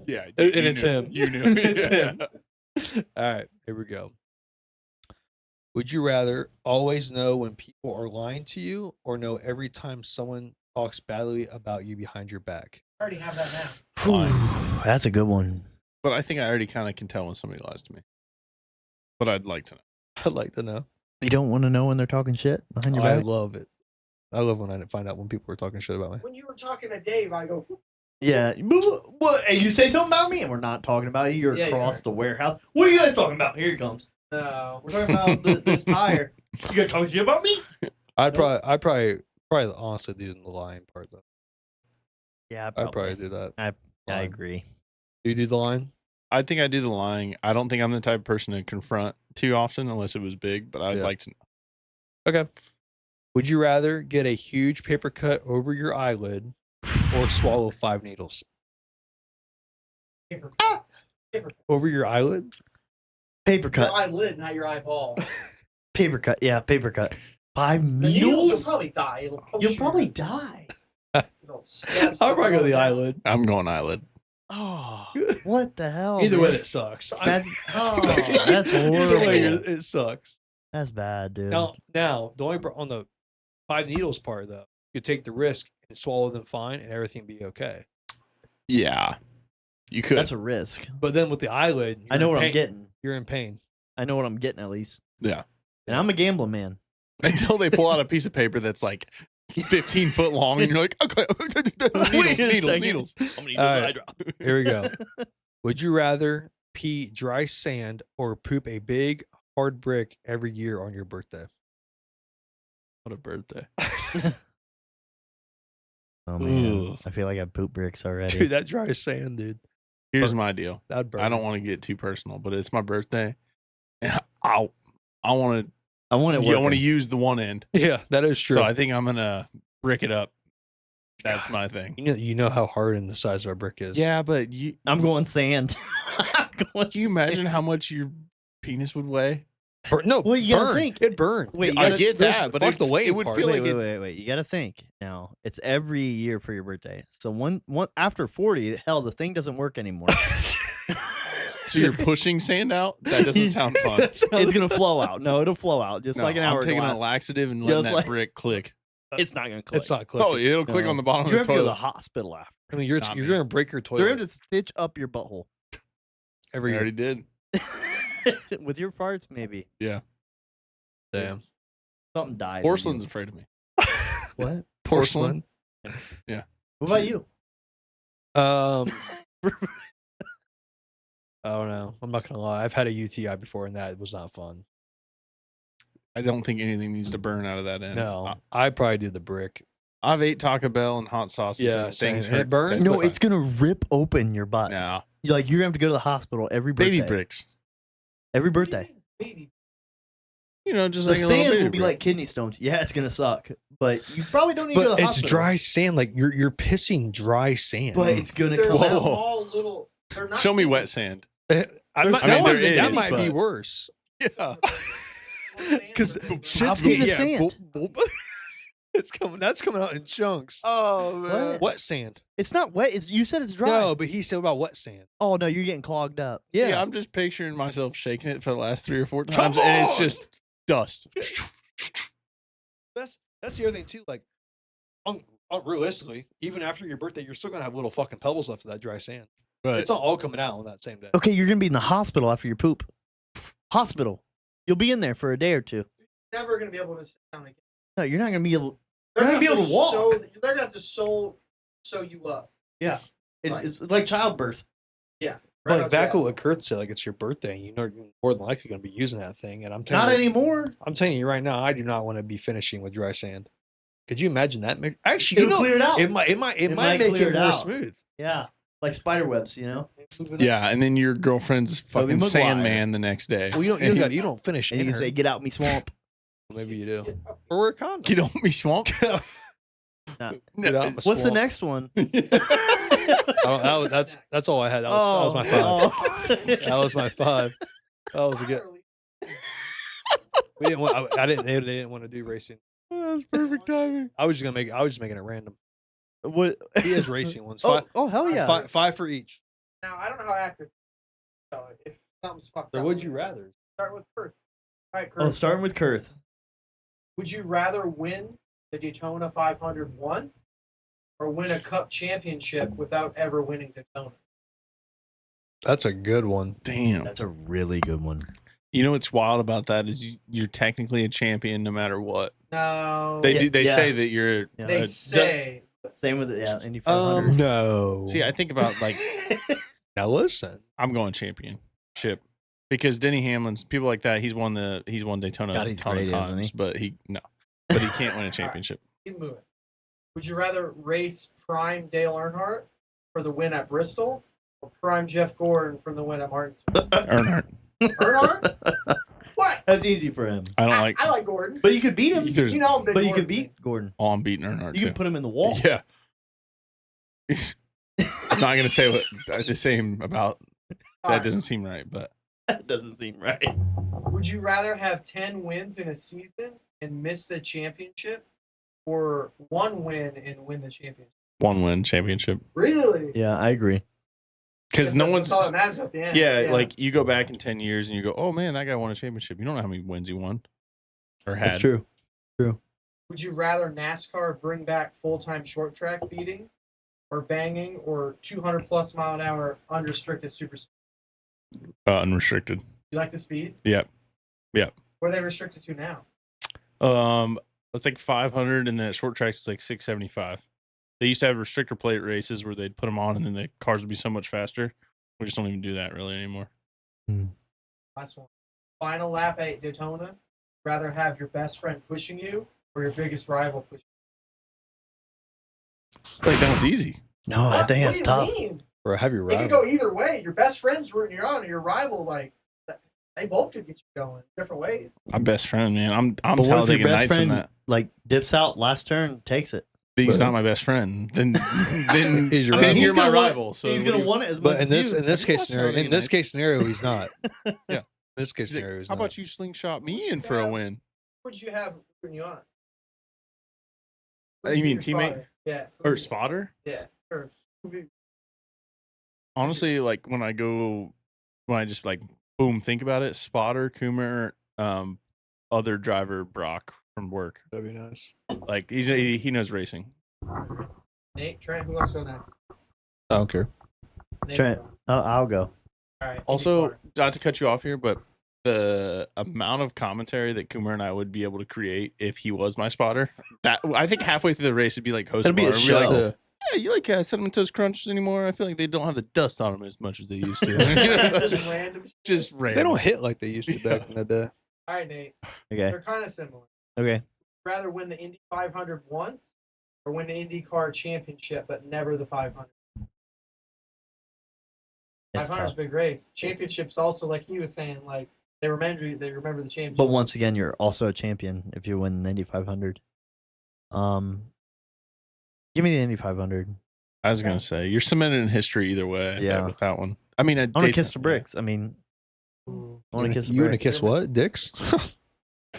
Yeah, And you it's knew. him. You knew. It's Yeah. him. All right, here we go. Would you rather always know when people are lying to you or know every time someone talks badly about you behind your back? I already have that now. That's a good one. But I think I already kind of can tell when somebody lies to me. But I'd like to know. I'd like to know. You don't want to know when they're talking shit behind your I back? love it. I love when I find out when people are talking shit about me. When you were talking to Dave, I go, Yeah. What? And you say something about me, and we're not talking about you. You're Yeah, you across are. the warehouse. What are you guys talking about? Here he comes. no. We're talking about this tire. You gonna talk shit about me? I'd probably honestly do the lying part though. Yeah, I'd probably do that. I Lying. agree. Do you do the line? I think I do the lying. I don't think I'm the type of person to confront too often unless it was big, but I'd Yeah. like to know. Okay. Would you rather get a huge paper cut over your eyelid or swallow 5 needles? Paper. Ah! Paper. Over your eyelid? Paper Your cut. eyelid, not your eyeball. Paper cut. Yeah, paper cut. 5 The needles, you'll needles? probably die. It'll poke You'll you. probably die. It'll stab I'll something probably go the down. eyelid. I'm going eyelid. Oh, what the hell? Either way, dude? it sucks. That's, that's Either way, horrible. it sucks. That's bad, dude. Now, the only on the 5 needles part though, you take the risk and swallow them fine, and everything be okay. Yeah. You could. That's a risk. But then with the eyelid, I know you're in what I'm pain. getting. You're in pain. I know what I'm getting at least. Yeah. And I'm a gambling man. Until they pull out a piece of paper that's like 15 foot long, and you're like, okay, Wait a needles, second. needles. How many All needles right. I drop? Here we go. Would you rather pee dry sand or poop a big hard brick every year on your birthday? What a birthday. Oh man, Ugh. I feel like I poop bricks already. Dude, that dry sand, dude. Here's my deal. That'd burn. I don't want to get too personal, but it's my birthday, and I want I want it. to. I want to working. use the one end, Yeah, that is true. so I think I'm gonna brick it up. That's my thing. you know how hard and the size of a brick is. Yeah, but I'm going sand. I'm going Can you imagine how much your penis would weigh? No, Well, you gotta burn. think. It burned. Wait, you I gotta- get there's- that, but fuck the weight it would part. feel wait, like wait, it. wait. You got to think now. It's every year for your birthday. So one after 40, hell, the thing doesn't work anymore. So you're pushing sand out? That doesn't sound fun. It's gonna flow out. No, it'll flow out just No, like an I'm hourglass. taking a laxative and letting Just that like- brick click. It's not gonna click. It's not clicking. Oh, it'll click No. on the bottom You of have the to go to the toilet. hospital after. I mean, you're Not you're me. gonna break your They're going toilet to stitch up your butthole every I year. already did. with your farts, maybe. Damn. Something died. in Porcelain's you. afraid of me. What? Porcelain. What about you? I don't know. I'm not gonna lie. I've had a UTI before, and that was not fun. I don't think anything needs to burn out of that end. No, I'd probably do the brick. I've ate Taco Bell and hot sauces Yeah, and things same. And it hurt. burns? That's No, fine. it's gonna rip open your butt. Nah, Like you're gonna have to go to the hospital every birthday. baby bricks. Every birthday. Baby. You know, just The like a little sand baby will be brick. like kidney stones. Yeah, it's gonna suck, but you probably don't need to go to But the it's hospital. dry sand. Like you're pissing dry sand. But it's gonna They're come Whoa. out. small little. They're not Show me big. wet sand. I might, I mean, that, there that is, might be but- worse. Yeah. Because Boop, shit's Probably getting the sand. it's coming. That's coming out in chunks. Oh man. Wet sand. It's not wet. It's, you said it's dry. No, but he said about wet sand. Oh no, you're getting clogged up. Yeah. I'm just picturing myself shaking it for the last 3 or 4 times, and it's on! just dust. That's the other thing too. Like, realistically, even after your birthday, you're still gonna have little fucking pebbles left of that dry sand. But It's not all coming out on that same day. Okay, you're gonna be in the hospital after your poop. Hospital. You'll be in there for a day or two. Never gonna be able to sit down again. No, you're not gonna be able. They're You're not gonna gonna be able to walk. They're gonna have to sew you up. It's, Right. it's like childbirth. Right Like up back your at ass. what Kurt said, like it's your birthday, and you know you're more than likely gonna be using that thing. And I'm Not telling you, anymore. I'm telling you right now, I do not want to be finishing with dry sand. Could you imagine that? Actually, It'll clear it out. it might might make clear it it more out. smooth. Yeah, like spider webs. You know. yeah, and then your girlfriend's Toby fucking Maguire. Sandman the next day. Well, you don't finish And in you can her. say, "Get out me swamp." Maybe you do. Or wear a condom. Get on me, swamp. Nah. Get out my What's the swamp. next one? That's all I had. That was my five. Oh. That was my five. That was a good. We didn't want. I didn't. They didn't want to do racing. That's perfect timing. I was just making it random. What? He has racing ones. Oh, Five, oh hell yeah! five for each. Now I don't know how accurate. So if something's fucked So up, would you rather? start with Kurth? All right, Kurth. Oh, starting with Kurth. Would you rather win the Daytona 500 once, or win a Cup championship without ever winning Daytona? That's a good one. Damn. That's a really good one. You know what's wild about that is you're technically a champion no matter what. No, They Yeah, do. They yeah. say that you're. Yeah. they a- say. Same with Indy 500. No. See, I think about like Now listen. I'm going championship because Denny Hamlin's people like that. He's won Daytona God, a he's ton great, of isn't times, he? but he can't win a championship. Keep moving. Would you rather race Prime Dale Earnhardt for the win at Bristol, or Prime Jeff Gordon for the win at Martinsville? Earnhardt. Earnhardt? What? That's easy for him. I don't like. I like Gordon. But you could beat him. There's- You know, I'm a big But you Gordon could beat Gordon. Oh, I'm beating Earnhardt You too. can put him in the wall. Yeah. I'm not gonna say what the same about fan. that. All right. Doesn't seem right, but That doesn't seem right. Would you rather have 10 wins in a season and miss the championship, or 1 win and win the championship? 1 win championship Really? Yeah, I agree. because Guess no that's one's. all that matters at the end. Yeah, like you go back in 10 years and you go, oh man, that guy won a championship. You don't know how many wins he won or had. That's true. Would you rather NASCAR bring back full-time short track beating, or banging, or 200 plus mile an hour unrestricted super speed? Unrestricted. You like the speed? Yep. Yep. What are they restricted to now? It's like 500, and then at short tracks it's like 675. They used to have restrictor plate races where they'd put them on, and then the cars would be so much faster. We just don't even do that really anymore. Hmm. Last one. Final lap at Daytona. Rather have your best friend pushing you or your biggest rival pushing Like that one's easy. No, you? I think What it's do you tough. mean? Or have your It could rival. go either way. Your best friend's rooting you on, or your rival, like, they both could get you going different ways. I'm best friend, man. I'm But what if Talladega your best Nights in friend that. like dips out last turn, takes it? He's But- not my best friend. Then He's your then rival. you're my gonna want- rival. So he's what gonna do you- want it as much But in as this you. in this Have you case watched scenario, Talladega in this Nights? case scenario, he's not. Yeah. In this case He's like, scenario, he's how not. about you slingshot me in for a win? What would you have rooting you on? You mean Your teammate? spotter. Yeah. Or spotter? Yeah. Or Honestly, like when I just like boom think about it, spotter, Coomer, other driver Brock from work. That'd be nice. Like he knows racing. Nate, Trent, who wants to go next? I don't care. Nate, Trent. go. I'll go. All right. Also, IndyCar. not to cut you off here, but the amount of commentary that Coomer and I would be able to create if he was my spotter, that I think halfway through the race it'd be like host It'd be a bar. We'd show. like, Yeah. yeah, you like Cinnamon Toast Crunch anymore? I feel like they don't have the dust on them as much as they used to. Just random. shit. Just random. They don't hit like they used to back in the day. All right, Nate. Okay. They're kind of similar. Okay. Rather win the Indy 500 once, or win the IndyCar championship, but never the 500. It's 500 is a tough. big race. Championships also, like he was saying, like they remember the championship. But once again, you're also a champion if you win the Indy 500. Give me the Indy 500. I was gonna say you're cemented in history either way. Yeah. with that one. I mean, I want to kiss the bricks. I mean, Ooh. I want to kiss the You want to bricks. kiss what? Dicks?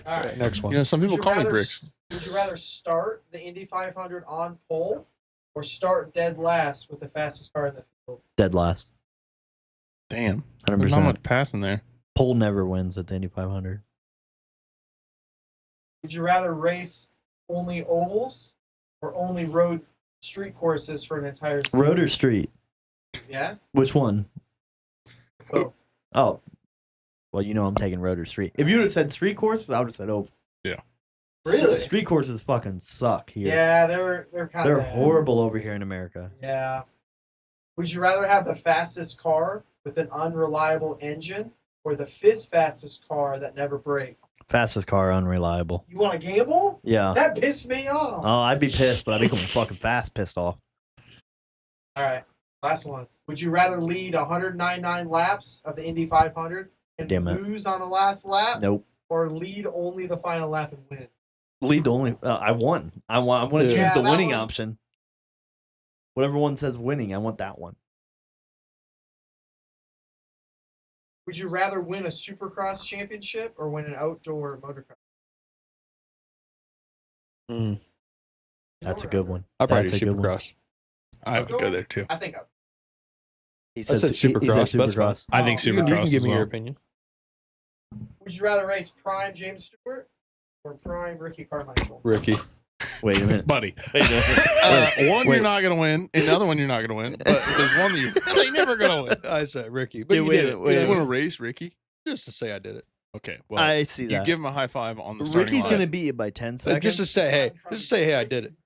All right. Next one. You know, some people Would you call me rather bricks. Would you rather start the Indy 500 on pole, or start dead last with the fastest car in the field? Dead last. Damn, there's 100%. not much passing there. Pole never wins at the Indy 500. Would you rather race only ovals or only street courses for an entire season? Road or street? Yeah. Which one? Both. Oh, well, you know I'm taking road or street. If you would have said street courses, I would have said oh. Really? Street courses fucking suck here. Yeah, they're kind They're of horrible over here in America. Yeah. Would you rather have the fastest car with an unreliable engine or the fifth fastest car that never breaks? Fastest car, unreliable. You want to gamble? Yeah. That pissed me off. Oh, I'd be pissed, but I'd be going fucking fast pissed off. All right, last one. Would you rather lead 199 laps of the Indy 500 and Damn it. lose on the last lap, Nope. or lead only the final lap and win? Lead the only. I won. I want to choose Yeah, the that winning one- option. Whatever one says winning, I want that one. Would you rather win a Supercross championship or win an outdoor motocross? That's a good one. I'll probably That's do a good one. Supercross. I would go there too. I think He I said, said he said Supercross. That's fine. Supercross. I think You can Supercross give as me well. your opinion. Would you rather race prime James Stewart or prime Ricky Carmichael? Ricky. Wait a minute. buddy. Wait a minute. One wait. you're not gonna win, and the other one you're not gonna win. But there's one that you're like, never gonna win. I said Ricky, but Yeah, you wait did a- it. wait You a want to race Ricky? Just to say I did it. Okay, well, I see you that. give him a high five on the starting Ricky's line. gonna beat you by 10 seconds. Just to say, hey, just to say, hey, I did it.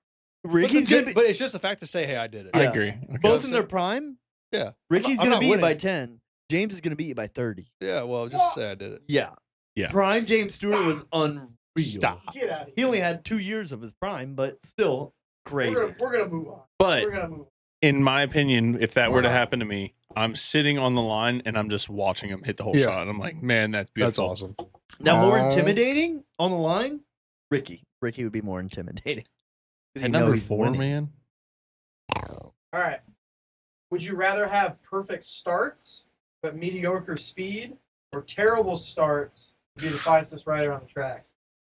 Ricky's But gonna be but it's just the fact to say, hey, I did it. I Yeah. agree. Okay. both in their prime. Yeah. Ricky's I'm gonna not beat you by winning. 10. James is gonna beat you by 30. Yeah, well, just say I did it. Yeah. Yeah. Prime James Stewart was unreal. Stop. Get out of here. He only had 2 years of his prime, but still crazy. We're gonna move on. But We're gonna move on. in my opinion, if that were to happen to me, I'm sitting on the line and I'm just watching him hit the whole Yeah. shot. I'm like, man, that's That's beautiful. awesome. Now, more Oh. intimidating on the line, Ricky. Ricky would be more intimidating. 'Cause At you know number he's 4, winning. man. All right. Would you rather have perfect starts but mediocre speed, or terrible starts to be the fastest rider on the track?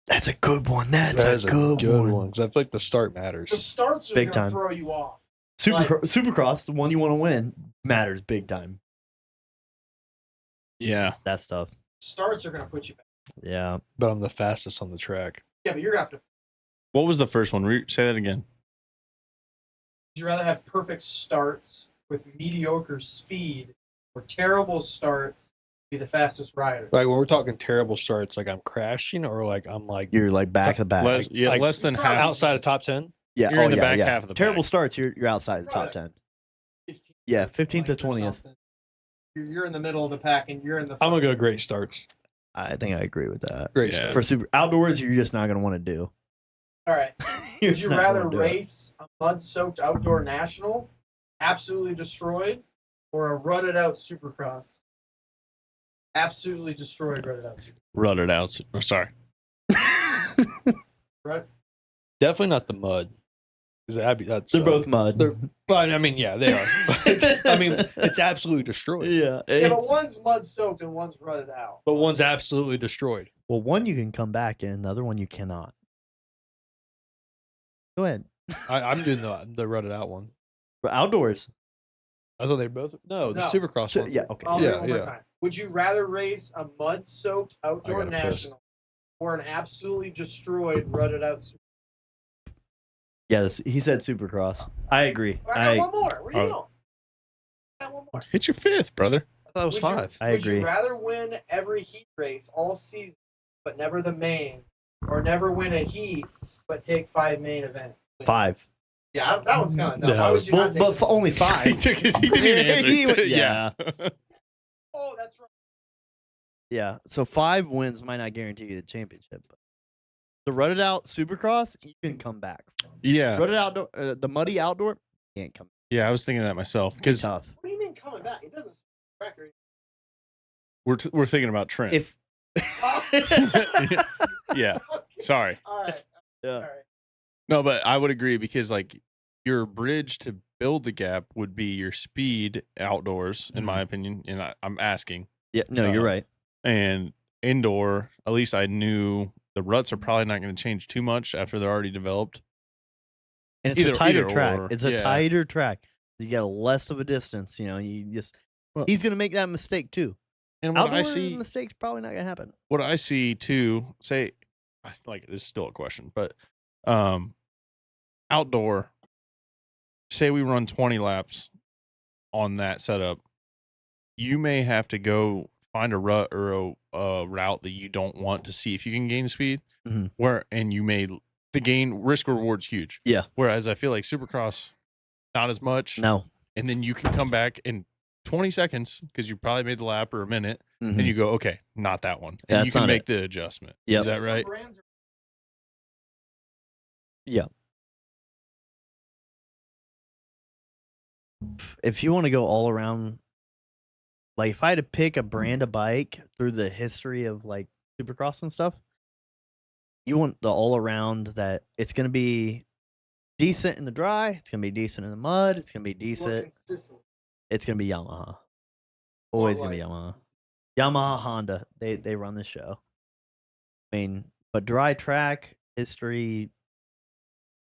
That's a good one. That's That is a good, one. 'cause I feel like the start The matters. starts are Big gonna time. throw you off. Supercross, the one you want to win, matters big time. Yeah. That stuff. Starts are gonna put you back. Yeah. But I'm the fastest on the track. Yeah, but you're gonna have to. Would What was the first one? Say that again. you rather have perfect starts with mediocre speed, or terrible starts to be the fastest rider? Like when we're talking terrible starts, like I'm crashing or like I'm like You're like back to back. Less than half. outside of top 10. Yeah. you're in oh, the yeah, back yeah. half of the Terrible pack. starts, you're outside the top Right. 10. 15th, Yeah, 15th to 20th or 20th. something. You're in the middle of the pack, and you're in the. I'm gonna go great starts. I think I agree with that. Great Yeah. starts. For super outdoors, you're just not going to want to do. All right. You're Would just you not rather gonna do it. race a mud-soaked outdoor national, absolutely destroyed, or a rutted-out supercross, absolutely destroyed, rutted-out supercross? Rut it out. Oh, sorry. Right? Definitely not the mud. That's They're both mud. Well, I mean, yeah, they are. But, I mean, it's absolutely destroyed. yeah. Yeah, but one's mud-soaked and one's rutted out. But one's absolutely destroyed. Well, one you can come back in, the other one you cannot. Go ahead. I'm doing the rutted out one. But outdoors. I thought they both. No, the No. Supercross So, one. yeah. Okay. I'll do Yeah, it one more yeah. time. Would you rather race a mud-soaked outdoor gotta piss. national or an absolutely destroyed, rutted-out supercross? Yeah. He said Supercross. I agree. I got one more. Where you Oh. going? I got one more. Hit your fifth, brother. I thought it was Would you- 5. I Would agree. you rather win every heat race all season, but never the main, or never win a heat, but take 5 main events? 5. Yeah, that one's kind of dumb. Yeah. Why would you Well, not take but only He 5. took his. He didn't even answer. He went- yeah. Oh, that's right. Yeah. So 5 wins might not guarantee you the championship. But the rutted out Supercross, you can come back. Yeah. Rutted outdoor, the muddy outdoor, you can't come. Yeah. I was thinking that myself It's because tough. What do you mean coming back? It doesn't say record. we're thinking about Trent. If Yeah. Sorry. All right. All yeah. right. No, but I would agree because like your bridge to build the gap would be your speed outdoors, in my opinion. And I'm asking. Yeah. No, you're right. And indoor, at least I knew the ruts are probably not going to change too much after they're already developed. And it's Either- a tighter either track. or, It's a yeah. tighter track. You got less of a distance. You just Well- he's gonna make that mistake too. And what Outdoor I see, mistakes probably not gonna happen. what I see too, say, like this is still a question, but outdoor, say we run 20 laps on that setup, you may have to go find a rut or a route that you don't want to see if you can gain speed. Mhm. And you may the gain risk reward's huge. Yeah. Whereas I feel like Supercross, not as much. No. And then you can come back in 20 seconds because you probably made the lap or a minute, Mhm. and you go, okay, not that one, and you That's can not make it. the adjustment. Yep. Is that Some right? brands are- If you want to go all around, like if I had to pick a brand of bike through the history of like Supercross and stuff, you want the all around that it's gonna be decent in the dry, it's gonna be decent in the mud, it's gonna be you want decent. consistency. It's gonna be Yamaha. Always gonna be like- Yamaha. Yamaha, Honda. They run the show. I mean, but dry track history,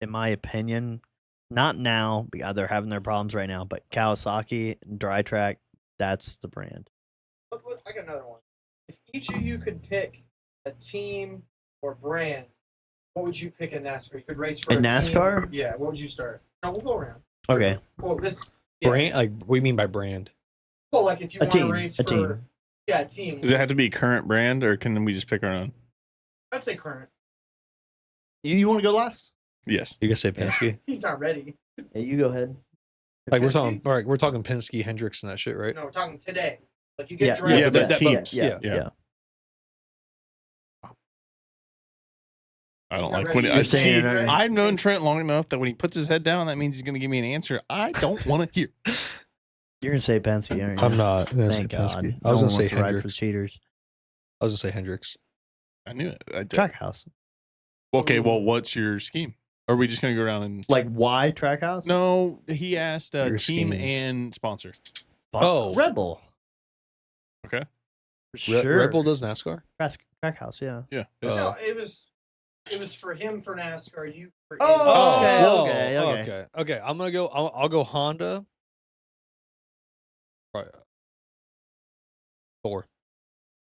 in my opinion, not now because they're having their problems right now. But Kawasaki dry track, that's the brand. Look, I got another one. If each of you could pick a team or brand, what would you pick in NASCAR? You could race for In a NASCAR? Team. Yeah. What would you start? No, we'll go around. Okay, Well, this yeah. Brand? Like, what do you mean by brand? Well, like if you a want to team, race a for team. yeah, a team. Does it have to be current brand, or can we just pick our own? I'd say current. You want to go last? Yes. You gonna say Penske? He's not ready. Yeah, you go ahead. Like we're Penske? talking, all right, we're talking Penske, Hendricks, and that shit, right? No, we're talking today. Like you Yeah, get yeah, drafted. but that- teams. Yeah, Yeah. yeah. I don't He's not like ready. when You're I saying see. it already. I've known Trent long enough that when he puts his head down, that means he's going to give me an answer I don't want to hear. You're gonna say Penske, aren't you? I'm not gonna say Thank God. Penske. No I was one gonna say wants to ride for Hendricks. cheaters. I was gonna say Hendricks. I knew it. I did. Trackhouse. Okay, well, what's your scheme? Or are we just going to go around and Like why Trackhouse? No, he asked Your team scheme. and sponsor. Oh. Red Bull. Okay. For Red, sure. Red Bull does NASCAR. Trackhouse, yeah. Yeah. No, it was for him for NASCAR. You for Oh, okay, Okay. I'm gonna go. I'll go Honda. Right. Thor.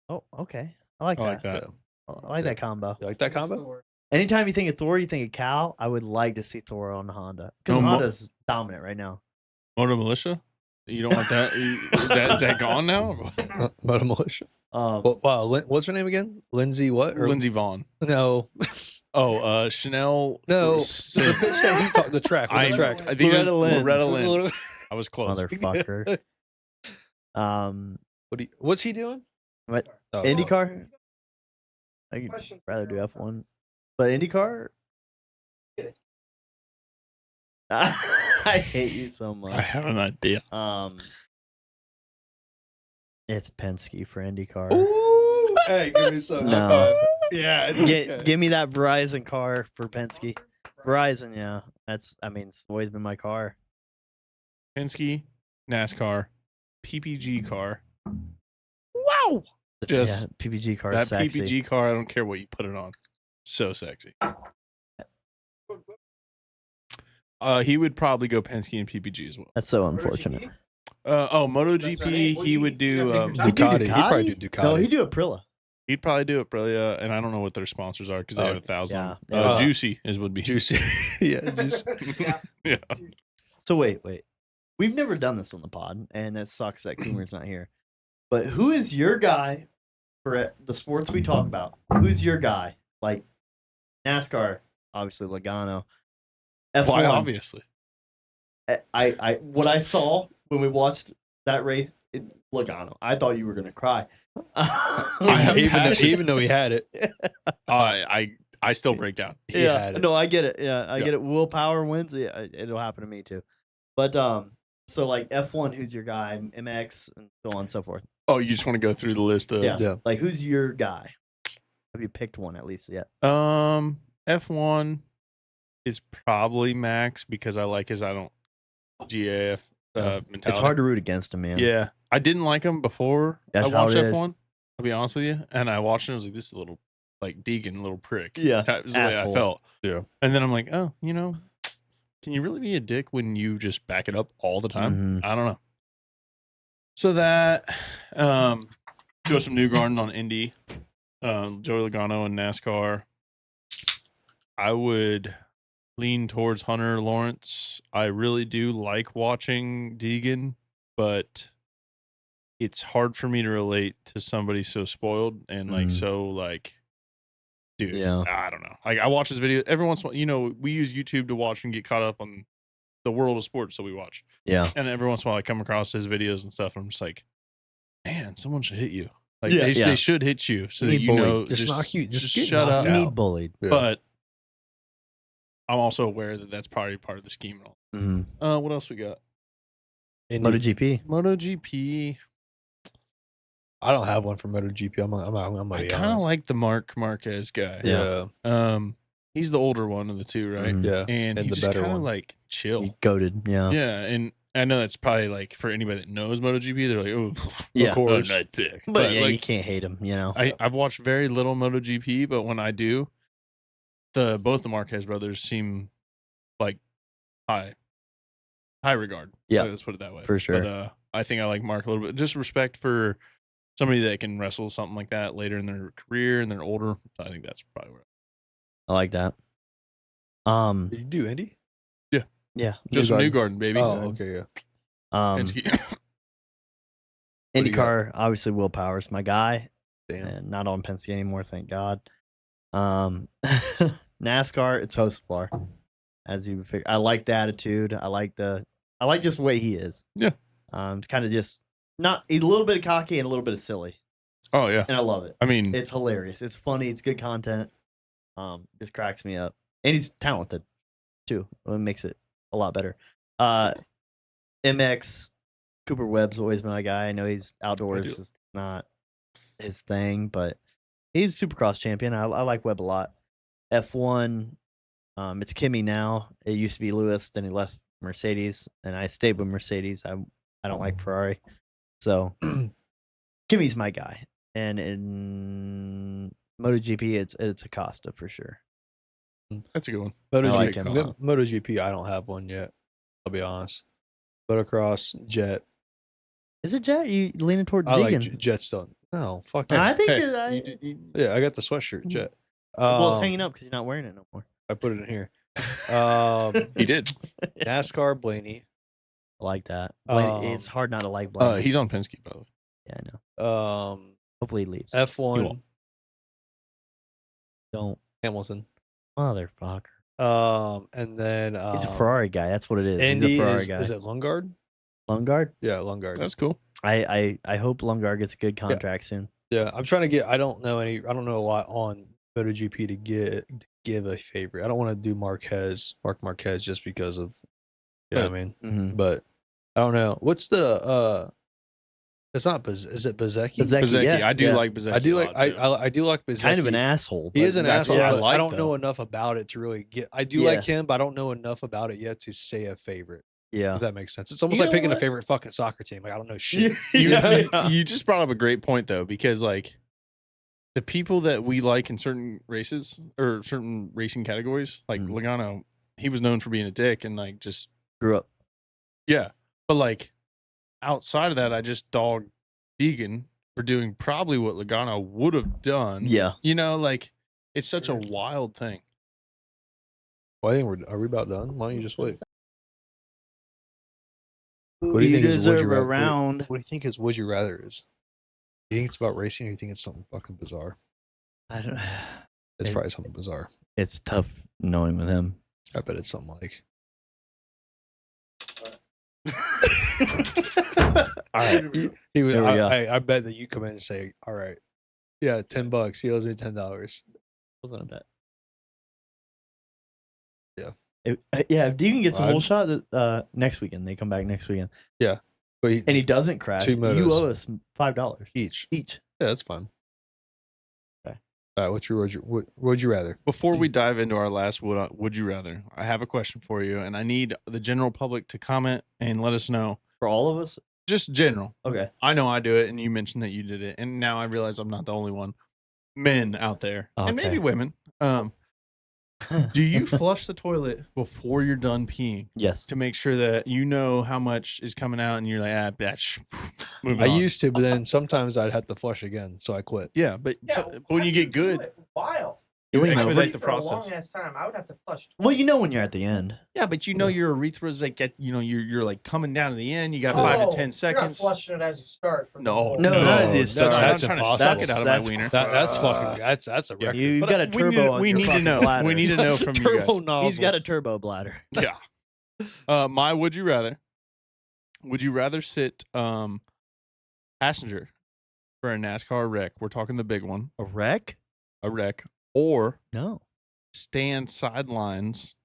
Oh, okay. I like I that. like that. I like that combo. You like that combo? Anytime you think of Thor, you think of Cal. I would like to see Thor on Honda because No, Mo- Honda's dominant right now. Moto Militia? You don't want that? Is that gone now? Moto Militia. Well, wow. What's her name again? Lindsay what? Or, Lindsey Vaughn. No. Oh, Chanel. No. Sid- The bitch that he talked. The track. I- The track. I think Loretta Lynn. Loretta Lynn. I was close. Motherfucker. What's he doing? What? Oh, IndyCar? I could Questions rather for do Daryl F1, but IndyCar. Get it. I hate you so I much. have an idea. It's Penske for IndyCar. Ooh, hey, give me some. No. High five. Yeah, it's okay. Give me that Verizon car for Penske. Verizon, yeah. It's always been my car. Penske, NASCAR, PPG car. Wow. Just yeah, PPG car that is sexy. PPG car, I don't care what you put it on. So sexy. He would probably go Penske and PPG as well. That's so unfortunate. MotoGP, he would do Ducati. He'd probably do Ducati. No, he'd do Aprilia. he'd probably do Aprilia, and I don't know what their sponsors are because they Oh, have 1,000. yeah. Juicy would be. Juicy. Yeah, juicy. Yeah. Yeah. So wait. We've never done this on the pod, and that sucks that Coomer's not here. But who is your guy for the sports we talk about? Who's your guy? Like NASCAR, obviously Logano. F1. Why, obviously. I what I saw when we watched that race, Logano. I thought you were gonna cry. even though he had it. I still break down. He had it. No, I get it. Yeah, I Yeah. get it. Willpower wins. Yeah, it'll happen to me too. But so like F1, who's your guy? MX and so on and so forth. Oh, you just want to go through the list of Yeah. Yeah. Like who's your guy? Have you picked one at least yet? F1 is probably Max because I like his GAF mentality. It's hard to root against him, man. Yeah, I didn't like him before That's I how watched it is. F1. I'll be honest with you, and I watched it. I was like, this is a little like Deegan, little prick. Yeah, That was the way I asshole. felt. Yeah. And then I'm like, oh, can you really be a dick when you just back it up all the time? Mhm. I don't know. So that Joseph Newgarden on Indy, Joey Logano in NASCAR. I would lean towards Hunter Lawrence. I really do like watching Deegan, but it's hard for me to relate to somebody so spoiled and like Mhm. so like, dude. Yeah. I don't know. Like I watch his video every once in a while. We use YouTube to watch and get caught up on the world of sports, so we watch. Yeah. And every once in a while, I come across his videos and stuff. And I'm just like, man, someone should hit you. Like Yeah. they should hit you so that Need you bullied. know. Just knock you. Just get shut knocked up. You out. need bullied. Yeah. But I'm also aware that that's probably part of the scheme and all. Mm-hmm. What else we got? Indy. MotoGP. MotoGP. I don't have one for MotoGP. I'm gonna I be kind of honest. like the Mark Marquez guy. Yeah. He's the older one of the two, right? Mhm. Yeah. And he the just better kind of one. like chill. You goated. Yeah. Yeah, and I know that's probably like for anybody that knows MotoGP, they're like, oh, Yeah. of course. nice pick. But yeah, like, you can't hate him. You know. I've watched very little MotoGP, but when I do, both the Marquez brothers seem like high regard. Yeah. Let's put it that way. For sure. But I think I like Mark a little bit. Just respect for somebody that can wrestle something like that later in their career and they're older. I think that's probably where. I like that. Did you do Indy? Yeah. Just Newgarden. Newgarden, baby. Oh, okay, yeah. Penske. do you got? IndyCar, obviously Will Power's my guy. Damn. And not on Penske anymore, thank God. NASCAR, it's Hostfar. As you figure, I like the attitude. I like just the way he is. Yeah. It's kind of just not a little bit of cocky and a little bit of silly, Oh yeah. and I love it. I mean, It's hilarious. It's funny. It's good content. Just cracks me up, and he's talented too. It makes it a lot better. MX Cooper Webb's always been my guy. I know he's outdoors is not his thing, but he's Supercross champion. I like Webb a lot. F1, it's Kimmy now. It used to be Lewis, then he left Mercedes, and I stayed with Mercedes. I don't like Ferrari, so Kimmy's my guy. And in MotoGP, it's Acosta for sure. that's a good one. like him. MotoGP, I don't have one yet. I'll be honest. Motocross, Jet. Is it Jet? You leaning toward I like Deegan? Jet still. No, fuck I yeah. think Hey, you're. Yeah, I got the sweatshirt, Jet. Well, it's hanging up because you're not wearing it no more. I put it in here. He did. NASCAR, Blaney. I like that. Blaney, it's hard not to like Blaney. He's on Penske, by the way. Yeah, I know. Hopefully he leaves. F1, won't. Don't, Hamilton. motherfucker. And then He's a Ferrari guy. That's what it is. Andy He's a Ferrari guy. is it Lundgaard? Lundgaard? Yeah, Lundgaard. That's cool. I hope Lundgaard gets a good contract soon. Yeah, I'm trying to get. I don't know a lot on MotoGP to give a favorite. I don't want to do Mark Marquez, just because of, you know what I mean. Mm-hmm. But I don't know. What's the It's not is it Bezzecchi? Bezzecchi, yeah, I do yeah. like Bezzecchi. I do a like lot, too. I do like Bezzecchi. Kind of an asshole. He but is an that's asshole. what I but I like, don't know though. enough about it to really get. I do Yeah. like him, but I don't know enough about it yet to say a favorite. Yeah. If that makes sense. It's almost You like know picking a what? favorite fucking soccer team. Like I don't know shit. You just brought up a great point though, because like the people that we like in certain races or certain racing categories, like Mhm. Logano, he was known for being a dick and like just Grew up. yeah. But like outside of that, I just dog Deegan for doing probably what Logano would have done. Yeah. You know, like it's such a wild thing. Well, I think are we about done? Why don't you just wait? What do you think is would you deserve a rather- round? What do you think is would you rather is? Do you think it's about racing, or do you think it's something fucking bizarre? I don't. It's It- probably something bizarre. It's tough knowing with him. I bet it's something like. All right. He would. There we go. I bet that you come in and say, "All right, yeah, $10. He owes me $10." Wasn't a bet. Yeah. If Deegan gets a Well, whole shot next weekend, they come back next weekend, But he, and he doesn't crash, Two you motos. owe us $5 each. each. Yeah, that's fine. Okay. All right. Would you rather? Before we dive into our last would you rather, I have a question for you, and I need the general public to comment and let us know. For all of us? Just general. Okay. I know I do it, and you mentioned that you did it, and now I realize I'm not the only one. Men out there, and maybe Okay. women. Do you flush the toilet before you're done peeing Yes. to make sure that you know how much is coming out, and you're like, bitch, moving I on. used to, but then sometimes I'd have to flush again, so I quit. Yeah, but Yeah, so, when you get good, Wow. you Wait a minute, expedite the For a long process. ass time, I would have to flush. Well, you know when you're at the end. Yeah, but you know your urethra's like you're like coming down to the end. You got 5 to 10 You're not seconds. flushing it as you start. From the No, whole- No, not as you that's- start. I'm that's trying impossible. to suck it out of my That's- wiener. That's fucking. That's a record. You've But got a we turbo need- on we your need to fucking know. bladder. We need to know from you Turbo guys. nozzle. He's got a turbo bladder. Yeah. My would you rather? Would you rather sit passenger for a NASCAR wreck? We're talking the big one, A wreck? a wreck, or No. stand sidelines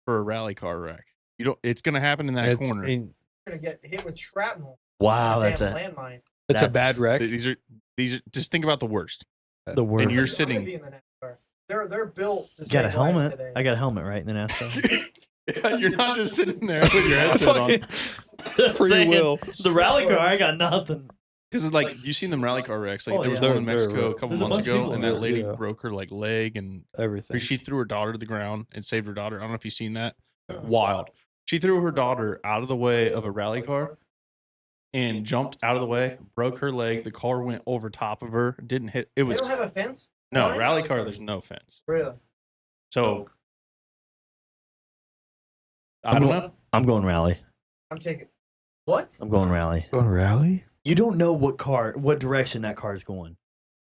for a rally car wreck? You don't. It's going to happen in that It's, corner. You're gonna get hit with shrapnel. Wow, Damn that's a landmine. it's a that's- bad wreck. These are just think about the worst. the word. And you're I'm gonna sitting- be in the NASCAR. They're built. To You got a save lives helmet. today. I got a helmet right in the NASCAR. You're not just sitting there with your headset on. Free Saying, will. The rally car, I got nothing. Because like you seen them rally car wrecks. Like Oh, there was yeah. one in They're- Mexico a couple there's a months bunch of ago, people and in that there, lady yeah. broke her like leg, and Everything. she threw her daughter to the ground and saved her daughter. I don't know if you've seen that. Wild. She threw her daughter out of the way of a rally car and jumped out of the way, broke her leg. The car went over top of her, didn't hit. It They was don't have a fence. no Why? rally car. There's no fence. Really? So I don't know. I'm going rally. I'm taking. What? I'm going rally. Going rally? You don't know what direction that car is going.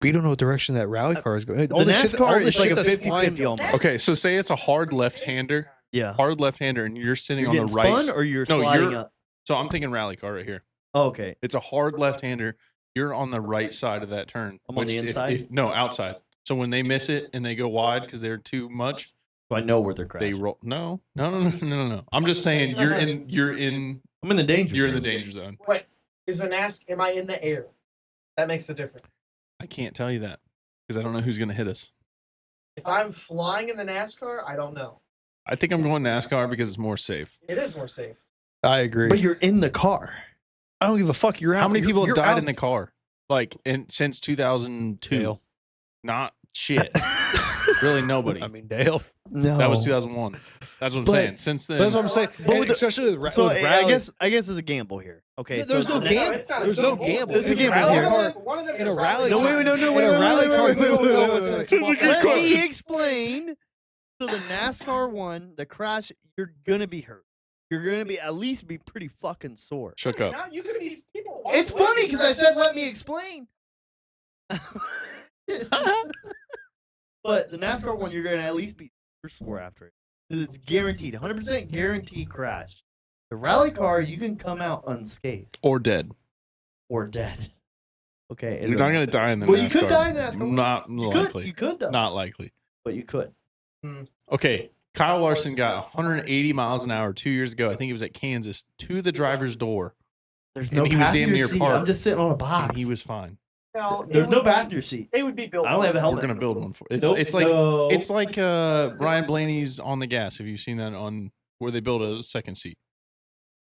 We don't know what direction that rally car is going. The NASCAR is like a 50-50 almost. Okay, so say it's a hard left-hander, Yeah. hard left-hander, and you're sitting You're on the getting right. spun or you're No, sliding you're- up. So I'm thinking rally car right here. Oh, okay. It's a hard left-hander. You're on the right side of that turn. I'm on the inside? No, outside. So when they miss it and they go wide because they're too much, So I know where they're they crashing. roll. No. I'm just saying you're in I'm in the danger you're in the zone. danger zone. Wait, is the NASCAR? Am I in the air? That makes a difference. I can't tell you that because I don't know who's going to hit us. If I'm flying in the NASCAR, I don't know. I think I'm going NASCAR because it's more safe. It is more safe. I agree. But you're in the car. I don't give a fuck. You're out. How many people have you're died out. in the car? Like since 2002? Dale. Not shit. Really nobody. I mean, Dale. No. That was 2001. That's what I'm But- saying. Since then, That's what I'm saying. But And with the- especially with, So with I rally. guess it's a gamble here. Okay. Yeah, there's so no the- gamble. it's not a There's no gamble. gamble. It's a In gamble rally here. car- One of them in a is rally No, car- wait, no, in a wait, rally wait, car, wait, you don't wait, know wait, what's wait, gonna wait. come off Let that me car. explain. So the NASCAR one, the crash, you're gonna be hurt. You're gonna be at least be pretty fucking sore. shook up. Now you could be people. walk It's away funny from because I you. said let me explain. But the NASCAR one, you're gonna at least be super sore after it. 'Cause it's guaranteed, 100% guaranteed crash. The rally car, you can come out unscathed. Or dead. or dead. Okay. You're not gonna die in the Well, NASCAR. you could die in the NASCAR. Not You likely. You could though. Not likely. But you could. Okay. Kyle Larson got 180 miles an hour 2 years ago. I think it was at Kansas to the driver's door. There's And no he was damn passenger near seat. parked. I'm just sitting on a box. And he was fine. No, There's no passenger seat. They would be built. I only have a We're helmet. gonna build one for it's. Nope. It's like No. it's like Ryan Blaney's On the Gas. Have you seen that on where they build a second seat?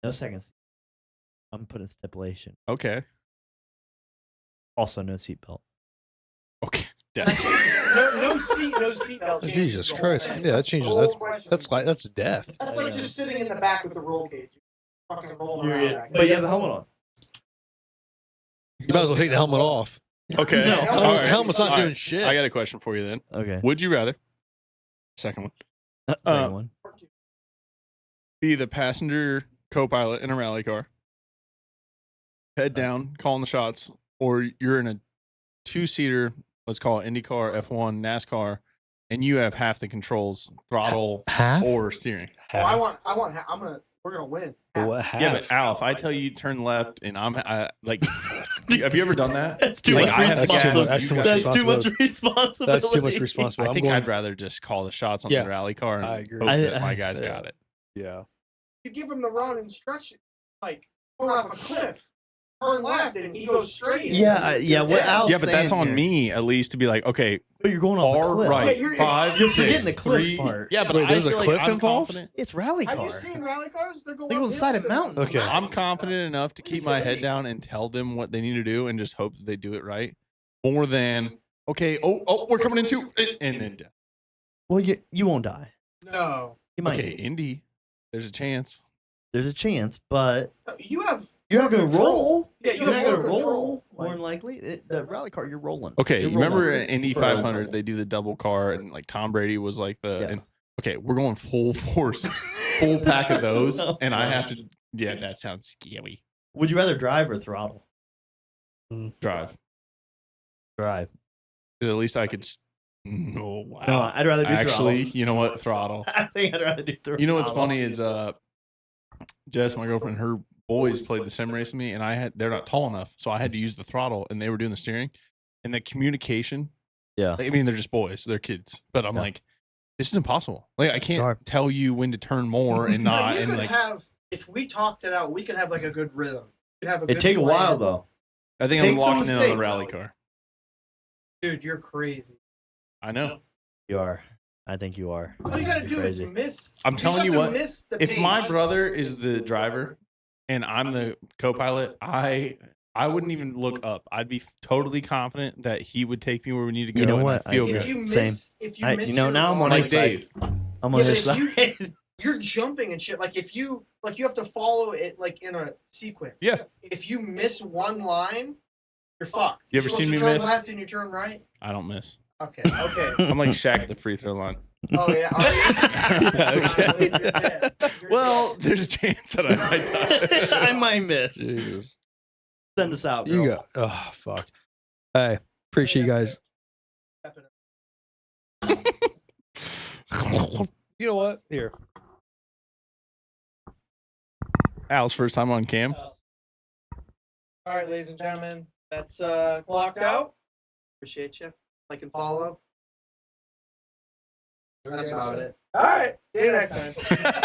No seconds. I'm putting stipulation. Okay. Also, no seatbelt. Okay. No seatbelt. changes Jesus the whole Christ. thing. Yeah, that changes. The whole question. That's death. That's like just sitting in the back with the roll cage. Fucking rolling around back But you have a helmet on. You might as well take the helmet off. Okay. No. All The right. helmet's not All doing right. shit. I got a question for you then. Okay. Would you rather? Second one. Second one. Be the passenger co-pilot in a rally car, head down, calling the shots, or you're in a two-seater, let's call it IndyCar, F1, NASCAR, and you have half the controls, throttle Half? or steering. Oh, we're gonna win. What, half? Yeah, but Al, if I tell you turn left and I'm like, have you ever done that? That's too Like, much I have responsibility. that's too much That's too much responsibility. responsibility. That's too much I responsibility. think I'm I'd going, rather just call the shots on Yeah, the rally car and I agree. hope that my I- guys yeah. got it. yeah. You give him the wrong instruction, like going off a cliff, turn left, and he goes straight. Yeah, yeah. What Al's Yeah, but that's saying on here- me at least to be like, okay, But you're going off far a cliff. right, Yeah, you're- 5, you're 6, forgetting the cliff 3. part. Yeah, but Wait, there's I a feel like cliff I'm involved? confident. It's rally Have car. you seen rally cars? They're going. They go on the side of hills and- mountains. Okay. I'm confident enough to What are you keep my head saying? down and tell them what they need to do and just hope that they do it right. More than okay, we're coming into and then death. Well, you won't die. No, You might. Okay, Indy, there's a chance. There's a chance, but you have. you're not going to control. roll. Yeah, you're you not have going to more roll. control. More than likely, the rally car, you're rolling. Okay, You're you remember rolling at Indy for a 500 they do the double car and like Tom Brady was like the. Yeah. And, okay, we're going full force, full pack of those, No. and I have to. Yeah, that sounds scary. Would you rather drive or throttle? Drive, Drive. 'Cause at least I could. Oh wow! No, I'd rather do Actually, throttle. you know what? Throttle. I think I'd rather do throttle. You know what's funny is Jess, my girlfriend, her boys played the sim race with me, and they're not tall enough, so I had to use the throttle, and they were doing the steering, and the communication. Yeah. I mean, they're just boys, they're kids, but I'm Yeah. like, this is impossible. Like, I can't Hard. tell you when to turn more and But not, you and could like, have. If we talked it out, we could have like a good rhythm. We could have a good It'd take a plan. while though. I think I'm take some locking in on the mistakes. rally car. Dude, you're crazy. I know. You are. I think you are. All you gotta You're do crazy. is miss. I'm just telling have you to what, miss the If pain. my brother is the driver and I'm the co-pilot, I wouldn't even look up. I'd be totally confident that he would take me where we need to go. You know and what? I feel if good. you Same. miss, if you I- miss, you know, your now I'm on line- Like his side. Dave. I'm Yeah, on but his if you- side. you're jumping and shit. Like if you have to follow it like in a sequence. Yeah. If you miss one line, you're fucked. You ever You're seen supposed me to turn miss? left and you turn right. I don't miss. Okay. Okay. I'm like Shaq at the free throw line. Oh yeah. Oh, yeah. Okay. You're dead. You're Well, dead. there's a chance that I might die. I might miss. Jesus. Send us out, You girl. got. Oh fuck. Hey, appreciate you guys. You know what? Here. Al's first time on cam. All right, ladies and gentlemen, that's clocked out. Appreciate you. Like and follow. That's about it. All right. See you next time.